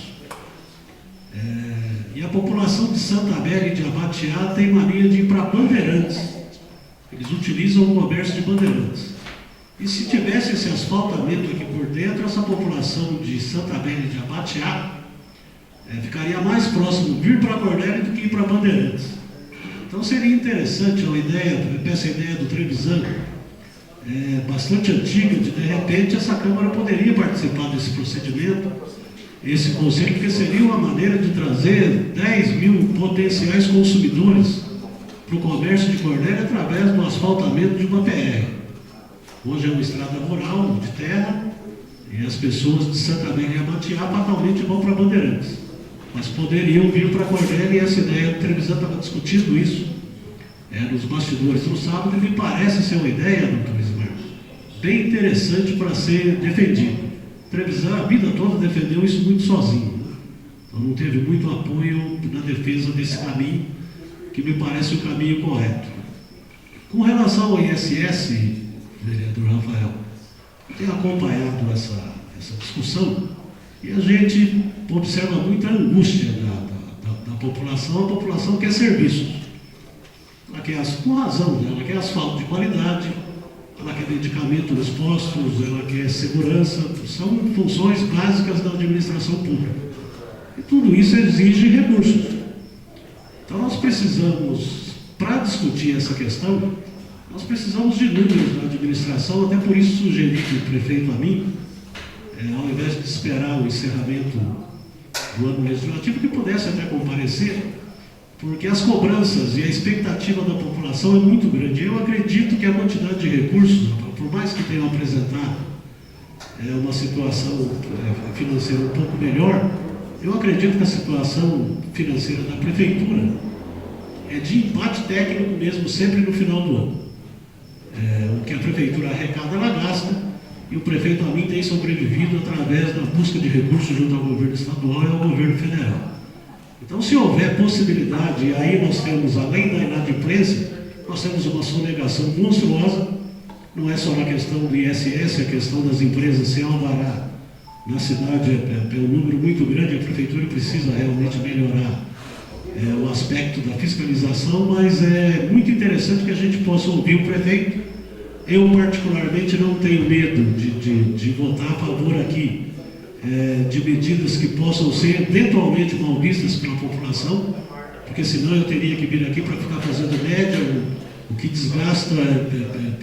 E a população de Santa Amélia e de Abatiá tem mania de ir para Bandeirantes. Eles utilizam o comércio de Bandeirantes. E se tivesse esse asfaltamento aqui por dentro, essa população de Santa Amélia e de Abatiá ficaria mais próximo de vir para Cornélio do que ir para Bandeirantes. Então seria interessante essa ideia do Trevisan, bastante antiga, de repente essa Câmara poderia participar desse procedimento, esse conselho, porque seria uma maneira de trazer 10 mil potenciais consumidores para o comércio de Cornélio através do asfaltamento de uma PR. Hoje é uma estrada rural, de terra, e as pessoas de Santa Amélia e Abatiá fatalmente vão para Bandeirantes. Mas poderiam vir para Cornélio, e essa ideia, o Trevisan estava discutindo isso nos bastidores no sábado, e me parece ser uma ideia, doutor Ismar, bem interessante para ser defendido. Trevisan a vida toda defendeu isso muito sozinho, então não teve muito apoio na defesa desse caminho, que me parece o caminho correto. Com relação ao ISS, vereador Rafael, eu tenho acompanhado essa discussão e a gente observa muita angústia da população. A população quer serviços, ela quer, com razão, ela quer asfalto de qualidade, ela quer medicamento nos postos, ela quer segurança, são funções básicas da administração pública. E tudo isso exige recursos. Então nós precisamos, para discutir essa questão, nós precisamos de números na administração, até por isso sugeri que o prefeito a mim, ao invés de esperar o encerramento do ano legislativo, que pudesse até comparecer, porque as cobranças e a expectativa da população é muito grande. Eu acredito que a quantidade de recursos, por mais que tenham apresentado uma situação financeira um pouco melhor, eu acredito que a situação financeira da prefeitura é de empate técnico mesmo, sempre no final do ano. O que a prefeitura arrecada, ela gasta, e o prefeito Amin tem sobrevivido através da busca de recursos junto ao governo estadual e ao governo federal. Então, se houver possibilidade, e aí nós temos, além da inadimplência, nós temos uma sonegação monstruosa, não é só na questão do ISS, a questão das empresas sem alvará na cidade pelo número muito grande, a prefeitura precisa realmente melhorar o aspecto da fiscalização, mas é muito interessante que a gente possa ouvir o prefeito. Eu, particularmente, não tenho medo de votar a favor aqui de medidas que possam ser eventualmente mal vistas pela população, porque senão eu teria que vir aqui para ficar fazendo média, o que desgasta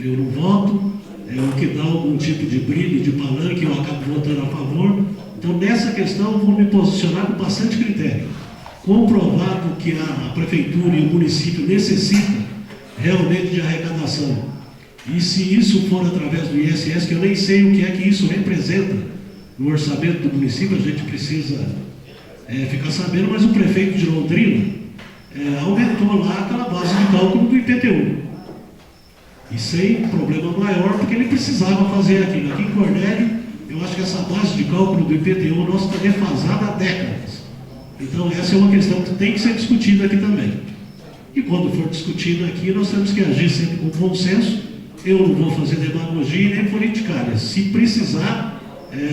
eu não voto, o que dá algum tipo de brilho, de palanque, eu acabo votando a favor. Então, nessa questão, eu vou me posicionar com bastante critério. Comprovado que a prefeitura e o município necessitam realmente de arrecadação, e se isso for através do ISS, que eu nem sei o que é que isso representa no orçamento do município, a gente precisa ficar sabendo, mas o prefeito de Londrina aumentou lá aquela base de cálculo do IPTU. E sem problema maior, porque ele precisava fazer aquilo. Aqui em Cornélio, eu acho que essa base de cálculo do IPTU nossa está defasada há décadas. Então essa é uma questão que tem que ser discutida aqui também. E quando for discutido aqui, nós temos que agir sempre com bom senso. Eu não vou fazer demagogia e nem politicária. Se precisar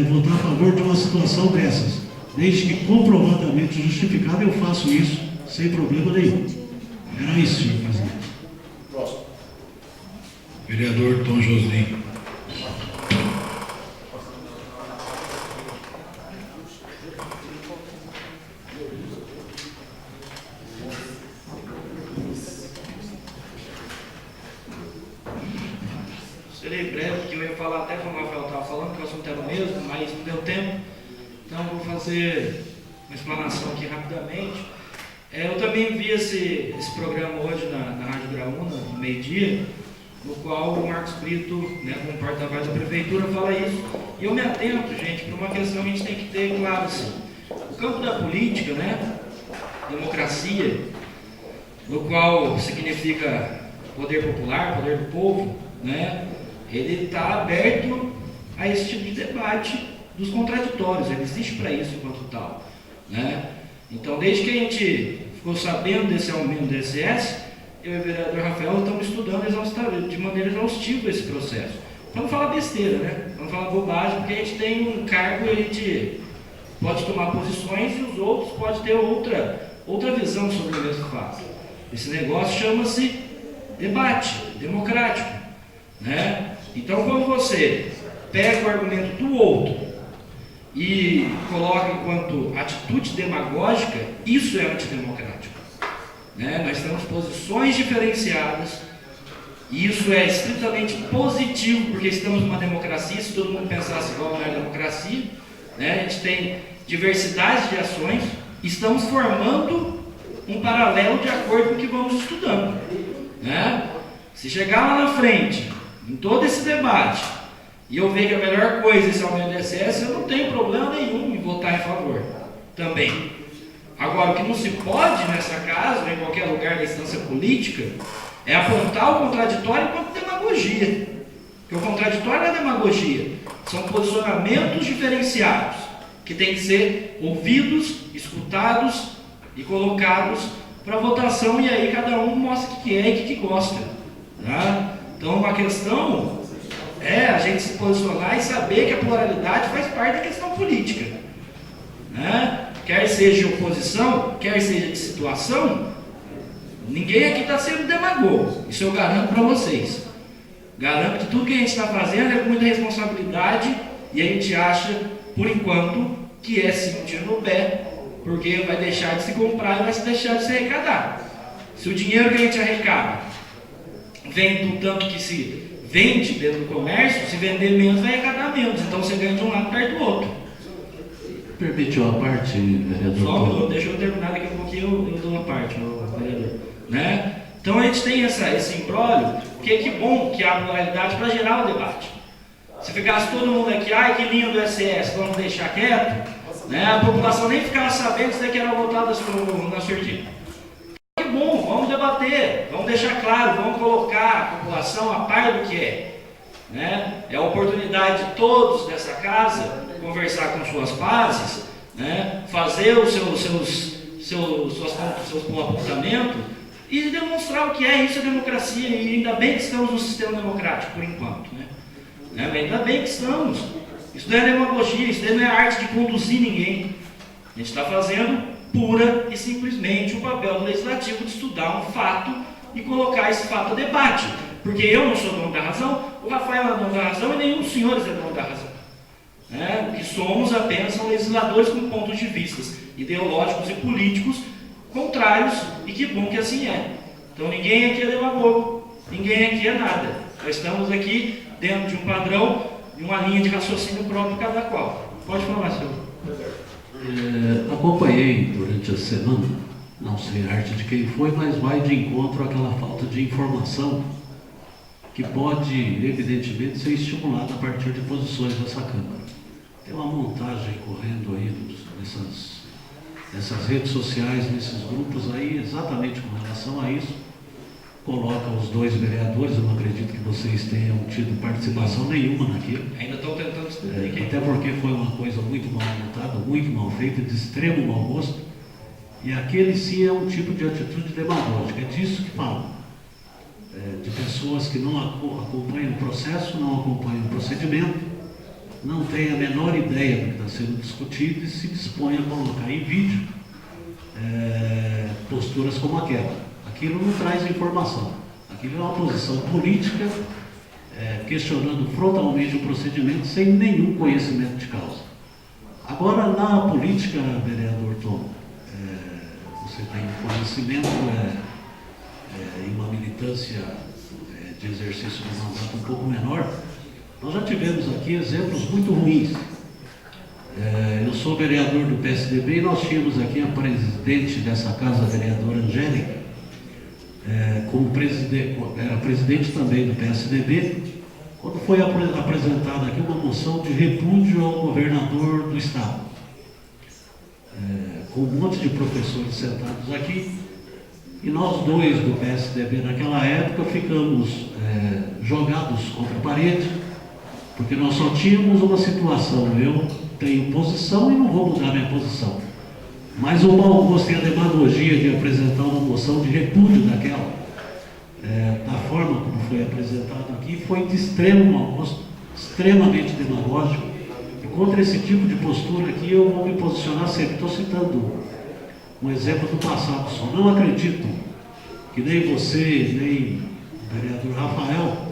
votar a favor de uma situação dessas, desde que comprovadamente justificada, eu faço isso sem problema nenhum. Era isso, senhor presidente. Próximo. Vereador Tom Joslin. Serei breve, que eu ia falar até como o Rafael estava falando, que o assunto era o mesmo, mas não deu tempo. Então vou fazer uma explanação aqui rapidamente. Eu também vi esse programa hoje na Rádio Graúna, no meio-dia, no qual o Marcos Brito, como porta-voz da prefeitura, fala isso. E eu me atento, gente, para uma questão que a gente tem que ter claro assim. O campo da política, democracia, no qual significa poder popular, poder do povo, ele está aberto a esse tipo de debate dos contraditórios, ele existe para isso enquanto tal. Então, desde que a gente ficou sabendo desse aumento do ISS, eu e o vereador Rafael estamos estudando de maneira exaustiva esse processo. Para não falar besteira, para não falar bobagem, porque a gente tem um cargo e a gente pode tomar posições e os outros podem ter outra visão sobre o mesmo fato. Esse negócio chama-se debate democrático. Então, quando você pega o argumento do outro e coloca enquanto atitude demagógica, isso é antidemocrático. Nós temos posições diferenciadas e isso é estritamente positivo, porque estamos numa democracia. Se todo mundo pensasse igual na democracia, a gente tem diversidade de ações, estamos formando um paralelo de acordo com o que vamos estudando. Se chegar lá na frente, em todo esse debate, e eu ver que a melhor coisa é esse aumento do ISS, eu não tenho problema nenhum em votar em favor também. Agora, o que não se pode nessa casa, ou em qualquer lugar da instância política, é apontar o contraditório enquanto demagogia. Porque o contraditório não é demagogia, são posicionamentos diferenciados, que têm que ser ouvidos, escutados e colocados para votação, e aí cada um mostra o que é e o que gosta. Então, uma questão é a gente se posicionar e saber que a pluralidade faz parte da questão política. Quer seja de oposição, quer seja de situação, ninguém aqui está sendo demagogo. Isso eu garanto para vocês. Garanto que tudo que a gente está fazendo é com muita responsabilidade e a gente acha, por enquanto, que é sim um tiro no pé, porque vai deixar de se comprar e vai deixar de se arrecadar. Se o dinheiro que a gente arrecada vem do tanto que se vende dentro do comércio, se vender menos, vai arrecadar menos. Então você ganha de um lado perto do outro. Permitiu a parte, vereador? Só deixa eu terminar daqui a pouquinho, eu dou uma parte, vereador. Então a gente tem esse imbróglio, porque que bom que há pluralidade para gerar o debate. Se ficasse todo mundo aqui, que linha do ISS, vamos deixar quieto, a população nem ficava sabendo se daqui era votado na surdina. Que bom bom, vamos debater, vamos deixar claro, vamos colocar a população a par do que é. Né? É a oportunidade de todos dessa casa conversar com suas bases, né? Fazer os seus apontamentos e demonstrar o que é isso, a democracia. E ainda bem que estamos no sistema democrático, por enquanto. Né? Mas ainda bem que estamos. Isso não é demagogia, isso não é arte de conduzir ninguém. A gente está fazendo pura e simplesmente o papel do legislativo de estudar um fato e colocar esse fato a debate. Porque eu não sou dono da razão, o Rafael não é dono da razão e nenhum dos senhores é dono da razão. O que somos apenas são legisladores com pontos de vista ideológicos e políticos contrários, e que bom que assim é. Então ninguém aqui é demagogo, ninguém aqui é nada. Nós estamos aqui dentro de um padrão e uma linha de raciocínio próprio cada qual. Pode falar, senhor. Acompanhei durante a semana, não sei a arte de quem foi, mas vai de encontro àquela falta de informação que pode, evidentemente, ser estimulada a partir de posições dessa Câmara. Tem uma montagem correndo aí nessas redes sociais, nesses grupos aí, exatamente com relação a isso. Coloca os dois vereadores, eu não acredito que vocês tenham tido participação nenhuma naquilo. Ainda estão tentando descobrir. Até porque foi uma coisa muito mal montada, muito mal feita, de extremo mau gosto. E aquele sim é um tipo de atitude demagógica, é disso que falo. De pessoas que não acompanham o processo, não acompanham o procedimento, não têm a menor ideia do que está sendo discutido e se dispõem a colocar em vídeo posturas como aquela. Aquilo não traz informação, aquilo é uma posição política questionando frontalmente o procedimento sem nenhum conhecimento de causa. Agora, na política, vereador Tom, você tem conhecimento em uma militância de exercício de mandato um pouco menor. Nós já tivemos aqui exemplos muito ruins. Eu sou vereador do PSDB e nós tínhamos aqui a presidente dessa casa, a vereadora Angélica, como era presidente também do PSDB, quando foi apresentada aqui uma moção de repúdio ao governador do estado, com um monte de professores sentados aqui, e nós dois do PSDB naquela época ficamos jogados contra a parede, porque nós só tínhamos uma situação: eu tenho posição e não vou mudar minha posição. Mas o mau gosto e a demagogia de apresentar uma moção de repúdio daquela, da forma como foi apresentado aqui, foi de extremo mau gosto, extremamente demagógico. E contra esse tipo de postura aqui eu vou me posicionar sempre. Estou citando um exemplo do passado só. Não acredito que nem você, nem o vereador Rafael,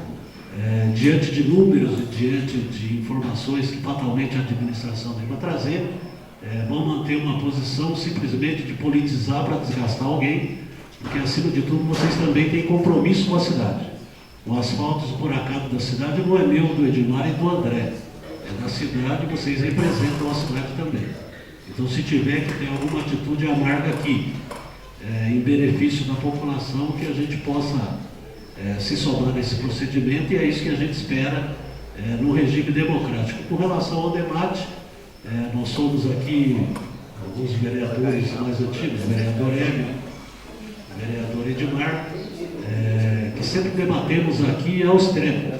diante de números e diante de informações que fatalmente a administração deva trazer, vão manter uma posição simplesmente de politizar para desgastar alguém, porque acima de tudo vocês também têm compromisso com a cidade. O asfalto esburacado da cidade não é meu, do Edmar e do André, é da cidade e vocês representam a cidade também. Então, se tiver que ter alguma atitude amarga aqui, em benefício da população, que a gente possa se somar nesse procedimento, e é isso que a gente espera no regime democrático. Com relação ao debate, nós somos aqui alguns vereadores mais antigos, o vereador Hélio, o vereador Edmar, que sempre debatemos aqui ao extremo.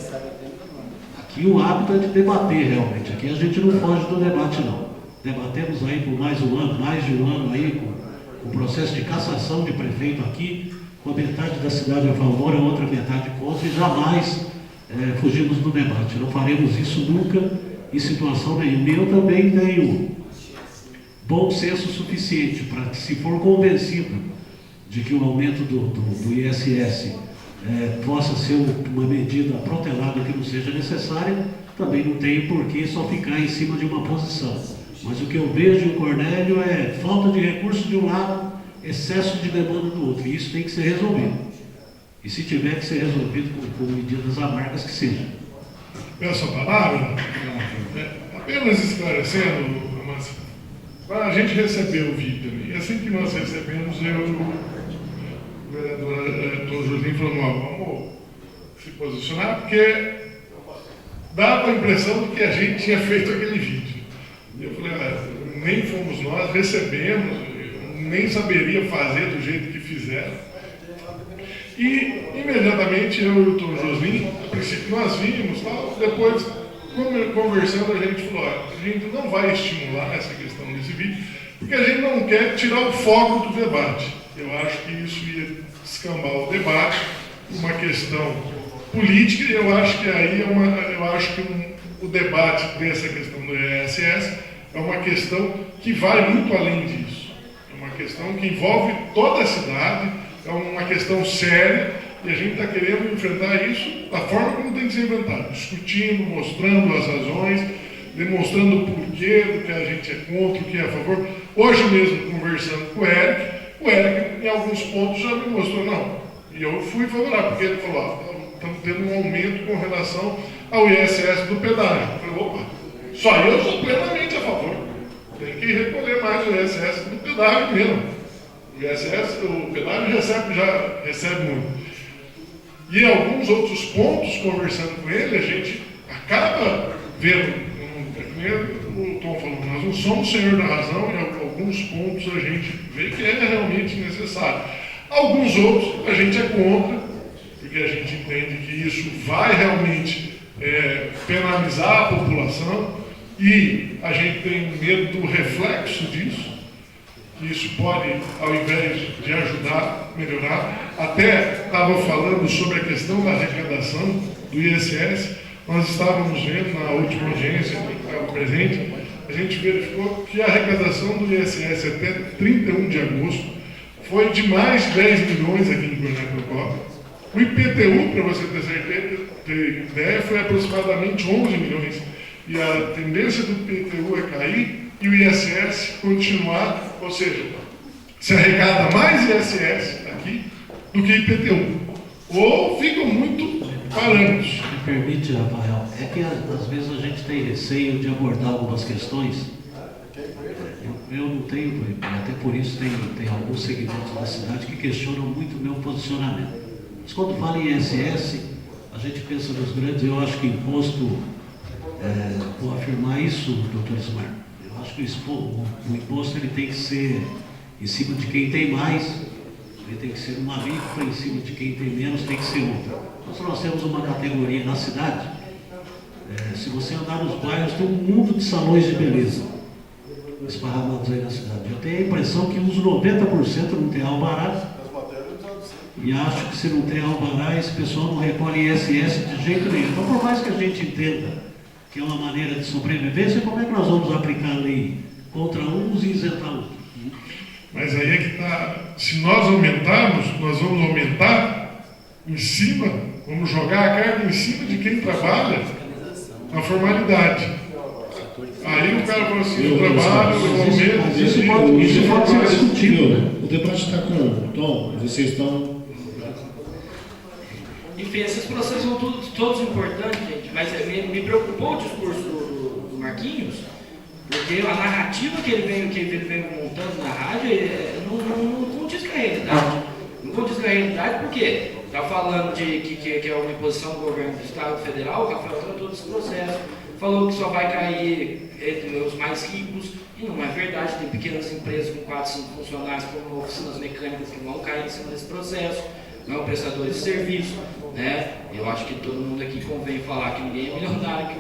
Aqui o hábito é de debater realmente, aqui a gente não foge do debate não. Debatemos aí por mais de um ano aí, com o processo de cassação de prefeito aqui, com a metade da cidade a favor, a outra metade contra, e jamais fugimos do debate. Não faremos isso nunca, em situação nenhuma. E eu também tenho bom senso suficiente para que, se for convencido de que o aumento do ISS possa ser uma medida protelada que não seja necessária, também não tenho por que só ficar em cima de uma posição. Mas o que eu vejo em Cornélio é falta de recurso de um lado, excesso de demanda do outro, e isso tem que ser resolvido. E se tiver que ser resolvido com medidas amargas, que seja. Peço a palavra, apenas esclarecendo, mas a gente recebeu o vídeo, e assim que nós recebemos, o vereador Tom José falou: vamos se posicionar, porque dava a impressão de que a gente tinha feito aquele vídeo. E eu falei: nem fomos nós, recebemos, nem saberia fazer do jeito que fizeram. E, imediatamente, eu e o Tom Joslin, a princípio nós vimos, tal, depois, conversando, a gente falou, a gente não vai estimular essa questão desse vídeo, porque a gente não quer tirar o foco do debate. Eu acho que isso ia descambar o debate, uma questão política, e eu acho que aí o debate dessa questão do ISS é uma questão que vai muito além disso. É uma questão que envolve toda a cidade, é uma questão séria, e a gente está querendo enfrentar isso da forma como tem que ser enfrentado, discutindo, mostrando as razões, demonstrando o porquê do que a gente é contra, o que é a favor. Hoje mesmo, conversando com o Eric, em alguns pontos já me mostrou, não. E eu fui favorável, porque ele falou, estamos tendo um aumento com relação ao ISS do pedágio. Eu falei, opa, só eu sou plenamente a favor. Tem que recolher mais o ISS do pedágio mesmo. O pedágio já recebe muito. E em alguns outros pontos, conversando com ele, a gente acaba vendo, o Tom falou, nós não somos senhor da razão, e em alguns pontos a gente vê que é realmente necessário. Alguns outros a gente é contra, porque a gente entende que isso vai realmente penalizar a população, e a gente tem medo do reflexo disso, que isso pode, ao invés de ajudar, melhorar. Até estava falando sobre a questão da arrecadação do ISS. Nós estávamos vendo na última audiência que estava presente, a gente verificou que a arrecadação do ISS até 31 de agosto foi de mais 10 milhões aqui em Coronel Procópio. O IPTU, para você ter ideia, foi aproximadamente 11 milhões. E a tendência do IPTU é cair e o ISS continuar, ou seja, se arrecada mais ISS aqui do que IPTU. Ou ficam muito parâmetros. Me permite, Rafael, é que às vezes a gente tem receio de abordar algumas questões. Eu não tenho, até por isso tem alguns segmentos da cidade que questionam muito o meu posicionamento. Mas quando fala em ISS, a gente pensa nos grandes, eu acho que imposto, vou afirmar isso, doutor Ismar, eu acho que o imposto ele tem que ser em cima de quem tem mais, ele tem que ser uma alíquota, em cima de quem tem menos tem que ser outra. Nós temos uma categoria na cidade, se você andar nos bairros, tem um mundo de salões de beleza esparramados aí na cidade. Eu tenho a impressão que uns 90% não tem alvará, e acho que se não tem alvará, esse pessoal não recolhe ISS de jeito nenhum. Então, por mais que a gente entenda que é uma maneira de sobrevivência, como é que nós vamos aplicar a lei contra uns e isentar outros? Mas aí é que está, se nós aumentarmos, nós vamos aumentar em cima, vamos jogar a carga em cima de quem trabalha na formalidade. Aí o cara falou assim, eu trabalho, eu aumento, isso pode ser discutido. O debate está com o Tom, vocês estão... Enfim, esses processos são todos importantes, gente, mas me preocupou o discurso do Marquinhos, porque a narrativa que ele vem montando na rádio não condiz com a realidade. Não condiz com a realidade porque está falando que é uma imposição do governo do Estado Federal, o Rafael tratou desse processo, falou que só vai cair entre os mais ricos, e não é verdade, tem pequenas empresas com 4, 5 funcionários, como oficinas mecânicas, que vão cair em cima desse processo, não prestadores de serviço, né? Eu acho que todo mundo aqui convém falar que ninguém é milionário, que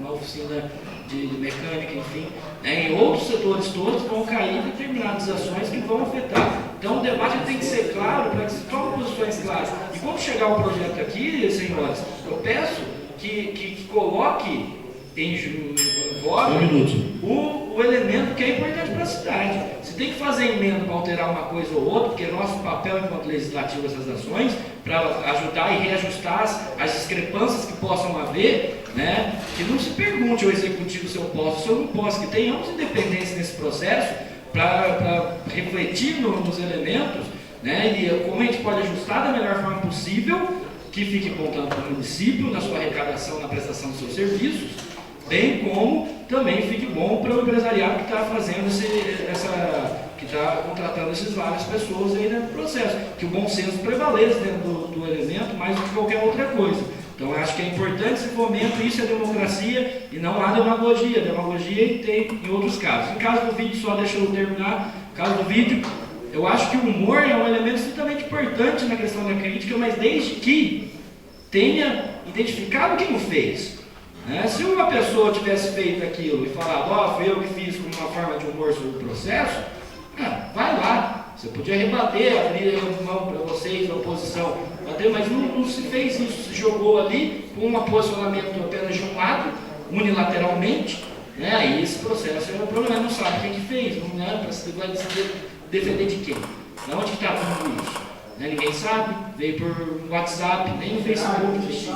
uma oficina de mecânica, enfim, né? Em outros setores todos vão cair determinadas ações que vão afetar. Então o debate tem que ser claro para que se tomem posições claras. E quando chegar o projeto aqui, senhores, eu peço que coloque em voga o elemento que é importante para a cidade. Se tem que fazer emenda para alterar uma coisa ou outra, porque é nosso papel enquanto legislativo essas ações, para ajudar e reajustar as discrepâncias que possam haver, né? Que não se pergunte ao executivo se eu posso, se eu não posso, que tenhamos independência nesse processo para refletir nos elementos, né? E como a gente pode ajustar da melhor forma possível, que fique bom tanto para o município, na sua arrecadação, na prestação dos seus serviços, bem como também fique bom para o empresariado que está fazendo que está contratando essas várias pessoas aí dentro do processo. Que o bom senso prevaleça dentro do elemento mais do que qualquer outra coisa. Então eu acho que é importante esse fomento, isso é democracia e não há demagogia. Demagogia tem em outros casos. Em caso do vídeo, só deixa eu terminar, no caso do vídeo, Eu acho que o humor é um elemento extremamente importante na questão da crítica, mas desde que tenha identificado quem o fez. Se uma pessoa tivesse feito aquilo e falado, foi eu que fiz como uma forma de humor sobre o processo, vai lá. Você podia rebater, abrir mão para vocês, da oposição, mas não se fez isso, se jogou ali com um posicionamento apenas de um lado, unilateralmente, aí esse processo é um problema, não sabe quem que fez, não é para se defender de quem? De onde que está tudo isso? Ninguém sabe, veio por WhatsApp, nem no Facebook.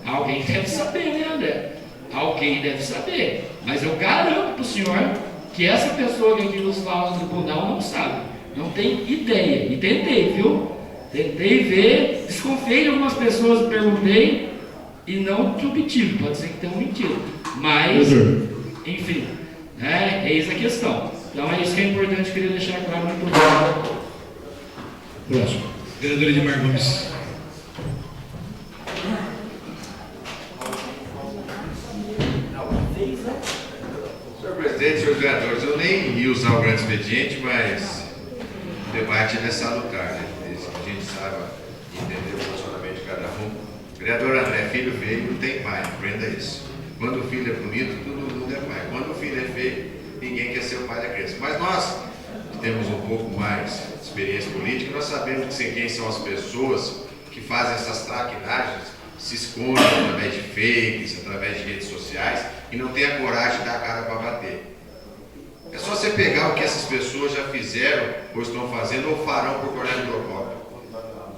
Alguém deve saber, né, André? Alguém deve saber, mas eu garanto para o senhor que essa pessoa que aqui nos fala no tribunal não sabe. Não tem ideia. E tentei, viu? Tentei ver, desconfiei de algumas pessoas, perguntei e não obtive. Pode ser que tenham mentido. Mas, enfim, eis a questão. Então é isso que é importante, queria deixar claro no programa. Próximo. Vereador Edmar Gomes. Senhor presidente, senhores vereadores, eu nem ia usar o grande expediente, mas o debate é salutar, né? Desde que a gente saiba entender o funcionamento de cada um. O vereador André, filho feio não tem pai, aprenda isso. Quando o filho é bonito, todo mundo é pai. Quando o filho é feio, ninguém quer ser o pai da criança. Mas nós, que temos um pouco mais de experiência política, nós sabemos quem são as pessoas que fazem essas traquinagens, se escondem através de fakes, através de redes sociais e não tem a coragem de dar a cara para bater. É só você pegar o que essas pessoas já fizeram, ou estão fazendo, ou farão por Cornélio Procópio.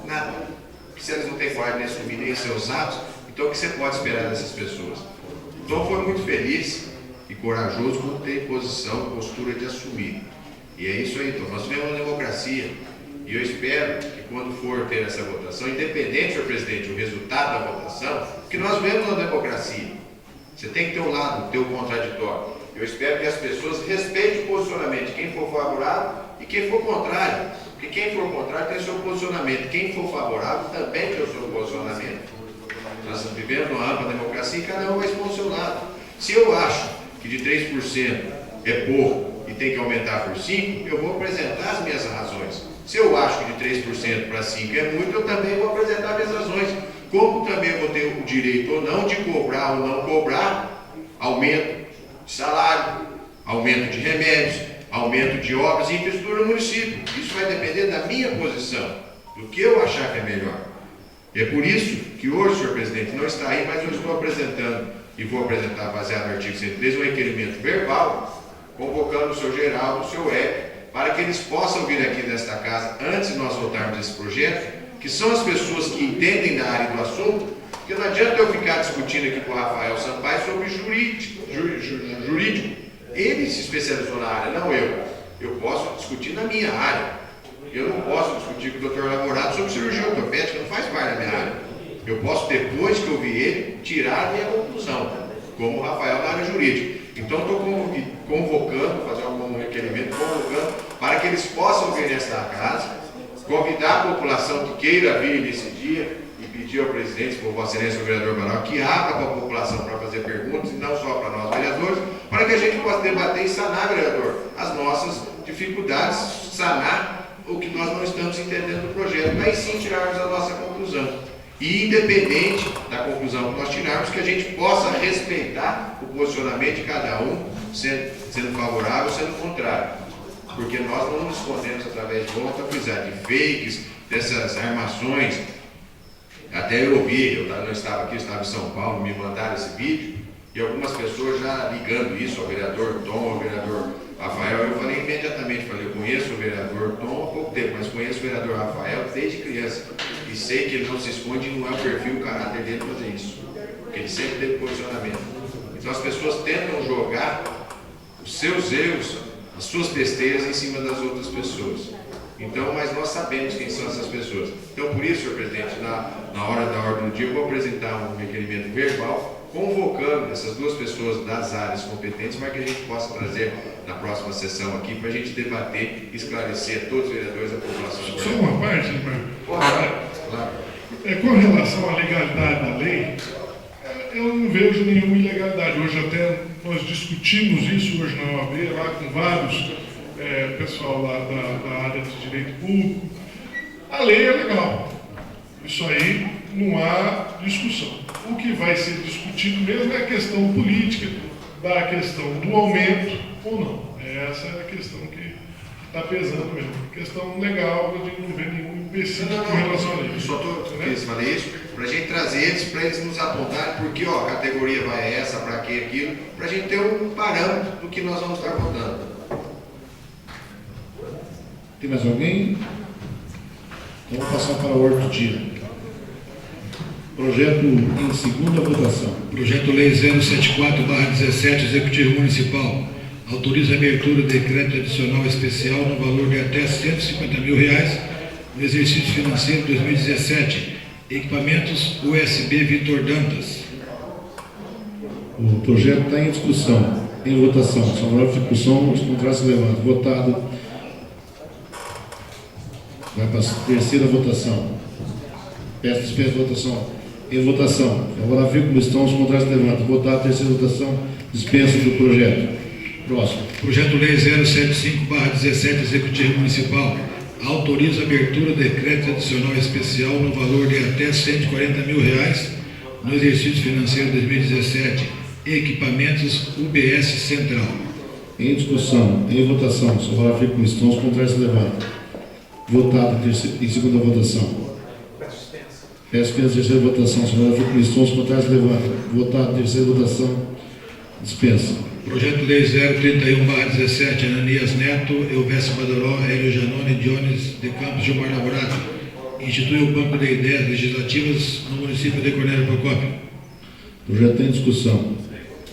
Nada. Porque se eles não têm coragem de assumir nem seus atos, então o que você pode esperar dessas pessoas? Então foi muito feliz e corajoso por ter posição, postura de assumir. E é isso aí, então. Nós tivemos uma democracia. E eu espero que quando for ter essa votação, independente, senhor presidente, o resultado da votação, que nós vemos na democracia. Você tem que ter um lado, ter o contraditório. Eu espero que as pessoas respeitem o posicionamento de quem for favorável e quem for contrário. Porque quem for contrário tem o seu posicionamento. Quem for favorável também tem o seu posicionamento. Nós estamos vivendo uma ampla democracia e cada um vai expor o seu lado. Se eu acho que de 3% é pouco e tem que aumentar por 5%, eu vou apresentar as minhas razões. Se eu acho que de 3% para 5% é muito, eu também vou apresentar minhas razões. Como também eu vou ter o direito ou não de cobrar ou não cobrar aumento de salário, aumento de remédios, aumento de obras e infraestrutura no município. Isso vai depender da minha posição, do que eu achar que é melhor. E é por isso que hoje, senhor presidente, não está aí, mas eu estou apresentando, e vou apresentar, baseado no artigo 113, um requerimento verbal, convocando o senhor Geraldo, o senhor Hélio, para que eles possam vir aqui nesta casa, antes de nós votarmos esse projeto, que são as pessoas que entendem da área do assunto, porque não adianta eu ficar discutindo aqui com o Rafael Sampaio sobre jurídico. Ele se especializou na área, não eu. Eu posso discutir na minha área. Eu não posso discutir com o doutor Lamorato sobre cirurgia ortopédica, não faz parte da minha área. Eu posso, depois que eu vi ele, tirar a minha conclusão, como o Rafael na área jurídica. Então, estou convocando, fazer um requerimento, convocando, para que eles possam vir nesta casa, convidar a população que queira vir nesse dia e pedir ao presidente, por Vossa Excelência, o vereador Baral, que abra para a população para fazer perguntas, e não só para nós vereadores, para que a gente possa debater e sanar, vereador, as nossas dificuldades, sanar o que nós não estamos entendendo do projeto, mas sim tirarmos a nossa conclusão. E independente da conclusão que nós tirarmos, que a gente possa respeitar o posicionamento de cada um, sendo favorável ou sendo contrário. Porque nós não nos escondemos através de volta a frisar de fakes, dessas armações. Até eu ouvi, eu não estava aqui, eu estava em São Paulo, me mandaram esse vídeo, e algumas pessoas já ligando isso ao vereador Tom, ao vereador Rafael. Eu falei imediatamente, eu conheço o vereador Tom há pouco tempo, mas conheço o vereador Rafael desde criança. E sei que ele não se esconde, não é o perfil, o caráter dele fazer isso. Porque ele sempre teve posicionamento. Então as pessoas tentam jogar os seus erros, as suas besteiras em cima das outras pessoas. Então, mas nós sabemos quem são essas pessoas. Então, por isso, senhor presidente, na hora da ordem do dia, eu vou apresentar um requerimento verbal, convocando essas duas pessoas das áreas competentes, para que a gente possa trazer na próxima sessão aqui, para a gente debater e esclarecer a todos os vereadores da população. Só uma parte, claro. Com relação à legalidade da lei, eu não vejo nenhuma ilegalidade. Hoje até nós discutimos isso hoje na OAB, lá com vários pessoal lá da área de direito público. A lei é legal. Isso aí não há discussão. O que vai ser discutido mesmo é a questão política, da questão do aumento ou não. Essa é a questão que está pesando mesmo. Questão legal, a gente não vê nenhum empecilho com relação a isso. Eu só falei isso para a gente trazer eles, para eles nos apontarem porque a categoria vai essa, para aquilo, para a gente ter um parâmetro do que nós vamos estar votando. Tem mais alguém? Então vamos passar para a ordem do dia. Projeto em segunda votação. Projeto Lei 074/17, Executivo Municipal, autoriza a abertura de decreto adicional especial no valor de até R$ 150 mil no exercício financeiro 2017. Equipamentos USB Vitor Dantas. O projeto está em discussão, em votação. Favorável à discussão, os contratos levantados. Votado. Vai para a terceira votação. Peço dispensa de votação. Em votação. Favorável à comissão, os contratos levantados. Votado. Terceira votação. Dispensa do projeto. Próximo. Projeto Lei 075/17, Executivo Municipal, autoriza a abertura de decreto adicional especial no valor de até R$ 140 mil no exercício financeiro 2017. Equipamentos UBS Central. Em discussão, em votação, favorável à comissão, os contratos levantados. Votado em segunda votação. Peço que a terceira votação, favorável à comissão, os contratos levantados. Votado terceira votação. Dispensa. Projeto Lei 031/17, Ananias Neto, Elvésio Badoró, Hélio Janone, Dionis de Campos, Gilmar Laborato. Institui o Banco de Ideias Legislativas no município de Cornélio Procópio. Projeto em discussão.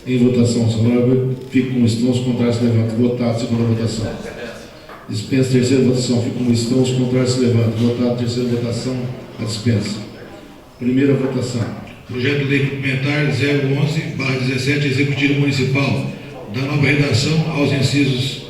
Em votação, favorável, fica como estão os contratos levantados. Votado, segunda votação. Dispensa, terceira votação. Fica como estão os contratos levantados. Votado, terceira votação. A dispensa. Primeira votação. Projeto Lei Complementar 011/17, Executivo Municipal, da nova redação aos incisos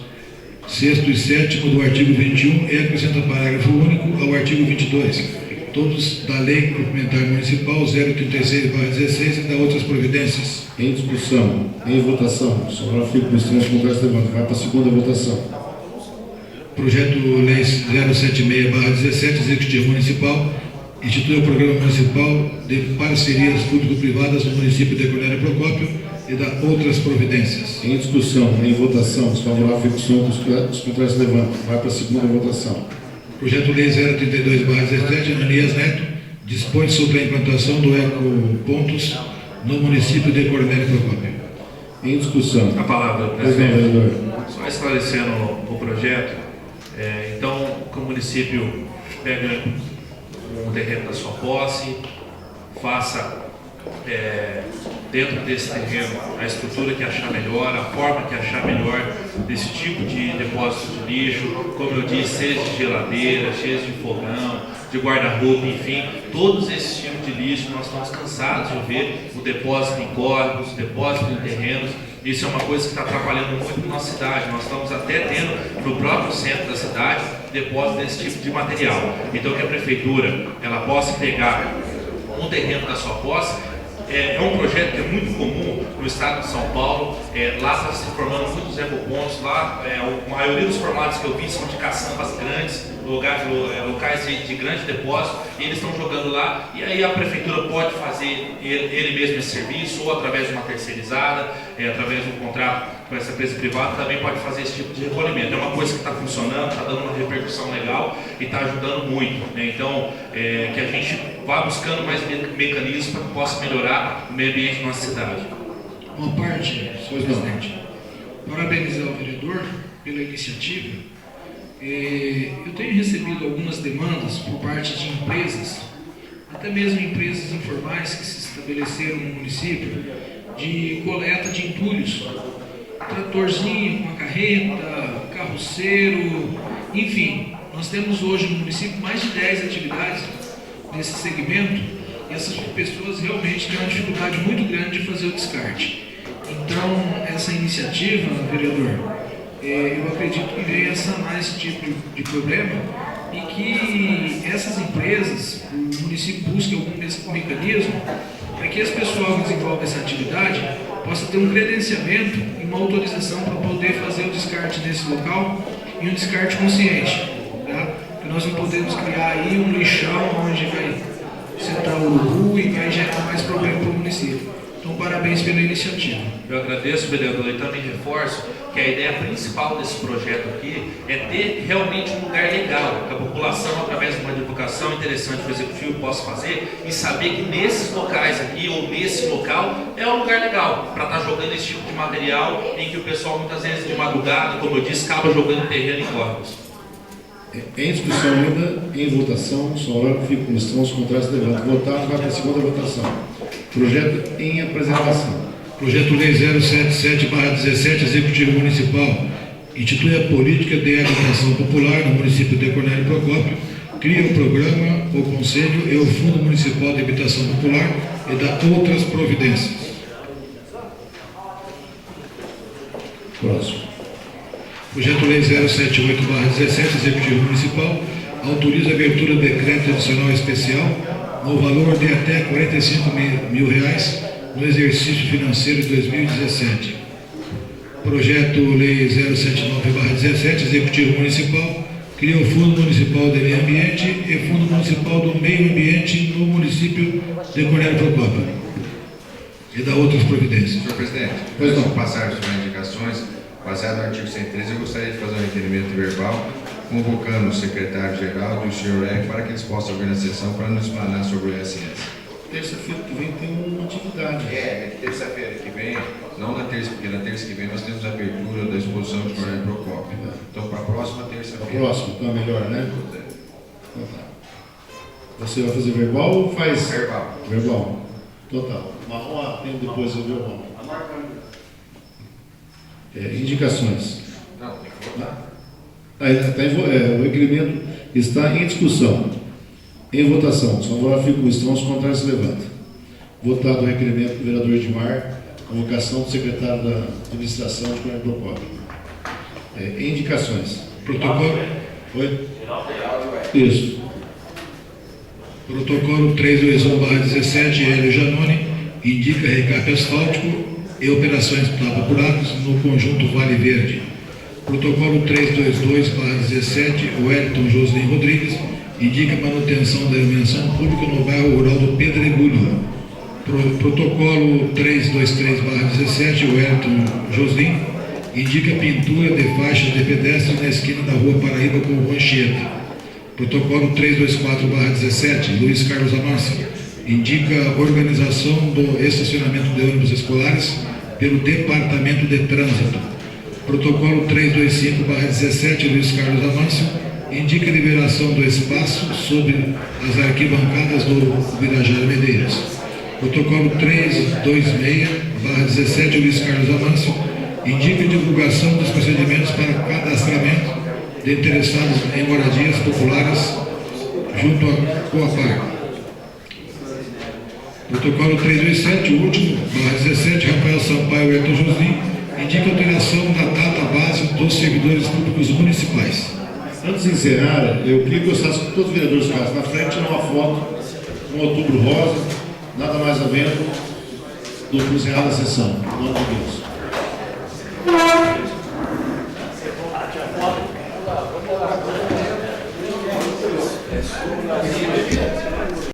6º e 7º do artigo 21 e acrescenta parágrafo único ao artigo 22, todos da Lei Complementar Municipal 036/16 e da outras providências. Em discussão, em votação, sobre a comissão os contratos levantados. Vai para a segunda votação. Projeto Lei 076/17, Executivo Municipal, institui o Programa Municipal de Parcerias Público-Privadas no município de Cornélio Procópio e da outras providências. Em discussão, em votação, desfavorável à fixação dos contratos levantados. Vai para a segunda votação. Projeto Lei 032/17, Ananias Neto, dispõe sobre a implantação do Ecopontos no município de Cornélio Procópio. Em discussão. A palavra, presidente. Só esclarecendo o projeto, então, que o município pega um terreno da sua posse, faça dentro desse terreno a estrutura que achar melhor, a forma que achar melhor desse tipo de depósito de lixo, como eu disse, seja de geladeira, seja de fogão, de guarda-roupa, enfim, todos esses tipos de lixo nós estamos cansados de ver o depósito em córregos, o depósito em terrenos. Isso é uma coisa que está atrapalhando muito na nossa cidade. Nós estamos até tendo no próprio centro da cidade depósito desse tipo de material. Então que a prefeitura ela possa pegar um terreno da sua posse. É um projeto que é muito comum no estado de São Paulo. Lá está se formando muitos ecopontos. Lá a maioria dos formatos que eu vi são de caçambas grandes, locais de grande depósito, e eles estão jogando lá, e aí a prefeitura pode fazer ele mesmo esse serviço, ou através de uma terceirizada, através de um contrato com essa empresa privada, também pode fazer esse tipo de recolhimento. É uma coisa que está funcionando, está dando uma repercussão legal e está ajudando muito, né? Então, que a gente vá buscando mais mecanismos para que possa melhorar o meio ambiente da nossa cidade. Uma parte, senhor presidente, parabenizar o vereador pela iniciativa. Eu tenho recebido algumas demandas por parte de empresas, até mesmo empresas informais que se estabeleceram no município, de coleta de entulhos, tratorzinho com a carreta, carroceiro, enfim. Nós temos hoje no município mais de 10 atividades nesse segmento, e essas pessoas realmente têm uma dificuldade muito grande de fazer o descarte. Então, essa iniciativa, vereador, eu acredito que venha sanar esse tipo de problema e que essas empresas, o município busque algum mecanismo para que esse pessoal que desenvolve essa atividade possa ter um credenciamento e uma autorização para poder fazer o descarte nesse local e um descarte consciente. Tá? Que nós não podemos criar aí um lixão onde vai sentar o urubu e vai gerar mais problema para o município. Então, parabéns pela iniciativa. Eu agradeço, vereador, e também reforço que a ideia principal desse projeto aqui é ter realmente um lugar legal, que a população, através de uma divulgação interessante que o executivo possa fazer e saber que nesses locais aqui, ou nesse local, é um lugar legal para estar jogando esse tipo de material em que o pessoal, muitas vezes de madrugada, como eu disse, acaba jogando terreno em córregos. Em discussão ainda, em votação, só hora que fica com os contrários levantam. Votado, vai para a segunda votação. Projeto em apresentação. Projeto Lei 077/17, Executivo Municipal, institui a política de habitação popular no município de Cornélio Procópio, cria o programa, o Conselho e o Fundo Municipal de Habitação Popular e dá outras providências. Próximo. Projeto Lei 078/17, Executivo Municipal, autoriza a abertura de decreto adicional especial no valor de até R$ 45 mil no exercício financeiro de 2017. Projeto Lei 079/17, Executivo Municipal, cria o Fundo Municipal de Meio Ambiente e Fundo Municipal do Meio Ambiente no município de Cornélio Procópio e dá outras providências. Senhor presidente, antes de passar as suas indicações, baseado no artigo 113, eu gostaria de fazer um requerimento verbal, convocando o secretário-geral e o senhor Ego para que eles possam organizar a sessão para nos explanar sobre o ISS. Terça-feira que vem tem uma atividade. Terça-feira que vem, não na terça, porque na terça que vem nós temos a abertura da exposição de Cornélio Procópio. Então, para a próxima terça-feira. A próxima, então é melhor, né? Então tá. Você vai fazer verbal ou faz? Verbal. Verbal. Total. Uma tem depois o verbal. Indicações. Não, tem que votar. O requerimento está em discussão. Em votação. Só agora fica os contrários se levanta. Votado o requerimento do vereador Edmar, convocação do secretário da administração de Cornélio Procópio. Indicações. Protocolo. Oi? Isso. Protocolo 321/17, Hélio Janone, indica recap asfáltico e operações tapa-buracos no conjunto Vale Verde. Protocolo 322/17, Wellington Joslin Rodrigues, indica manutenção da iluminação pública no bairro rural do Pedregulho. Protocolo 323/17, Wellington Joslin, indica pintura de faixas de pedestres na esquina da Rua Paraíba com Rua Anchieta. Protocolo 324/17, Luiz Carlos Amâncio, indica organização do estacionamento de ônibus escolares pelo Departamento de Trânsito. Protocolo 325/17, Luiz Carlos Amâncio, indica liberação do espaço sobre as arquibancadas do Virajara Medeiros. Protocolo 326/17, Luiz Carlos Amâncio, indica divulgação dos procedimentos para cadastramento de interessados em moradias populares junto à Coapar. Protocolo 327, o último, /17, Rafael Sampaio e Elton Josim, indica alteração da data base dos servidores públicos municipais. Antes de encerrar, eu queria que gostasse que todos os vereadores ficassem na frente, tirar uma foto com Outubro Rosa, nada mais a menos do que encerrar a sessão. Em nome de Deus.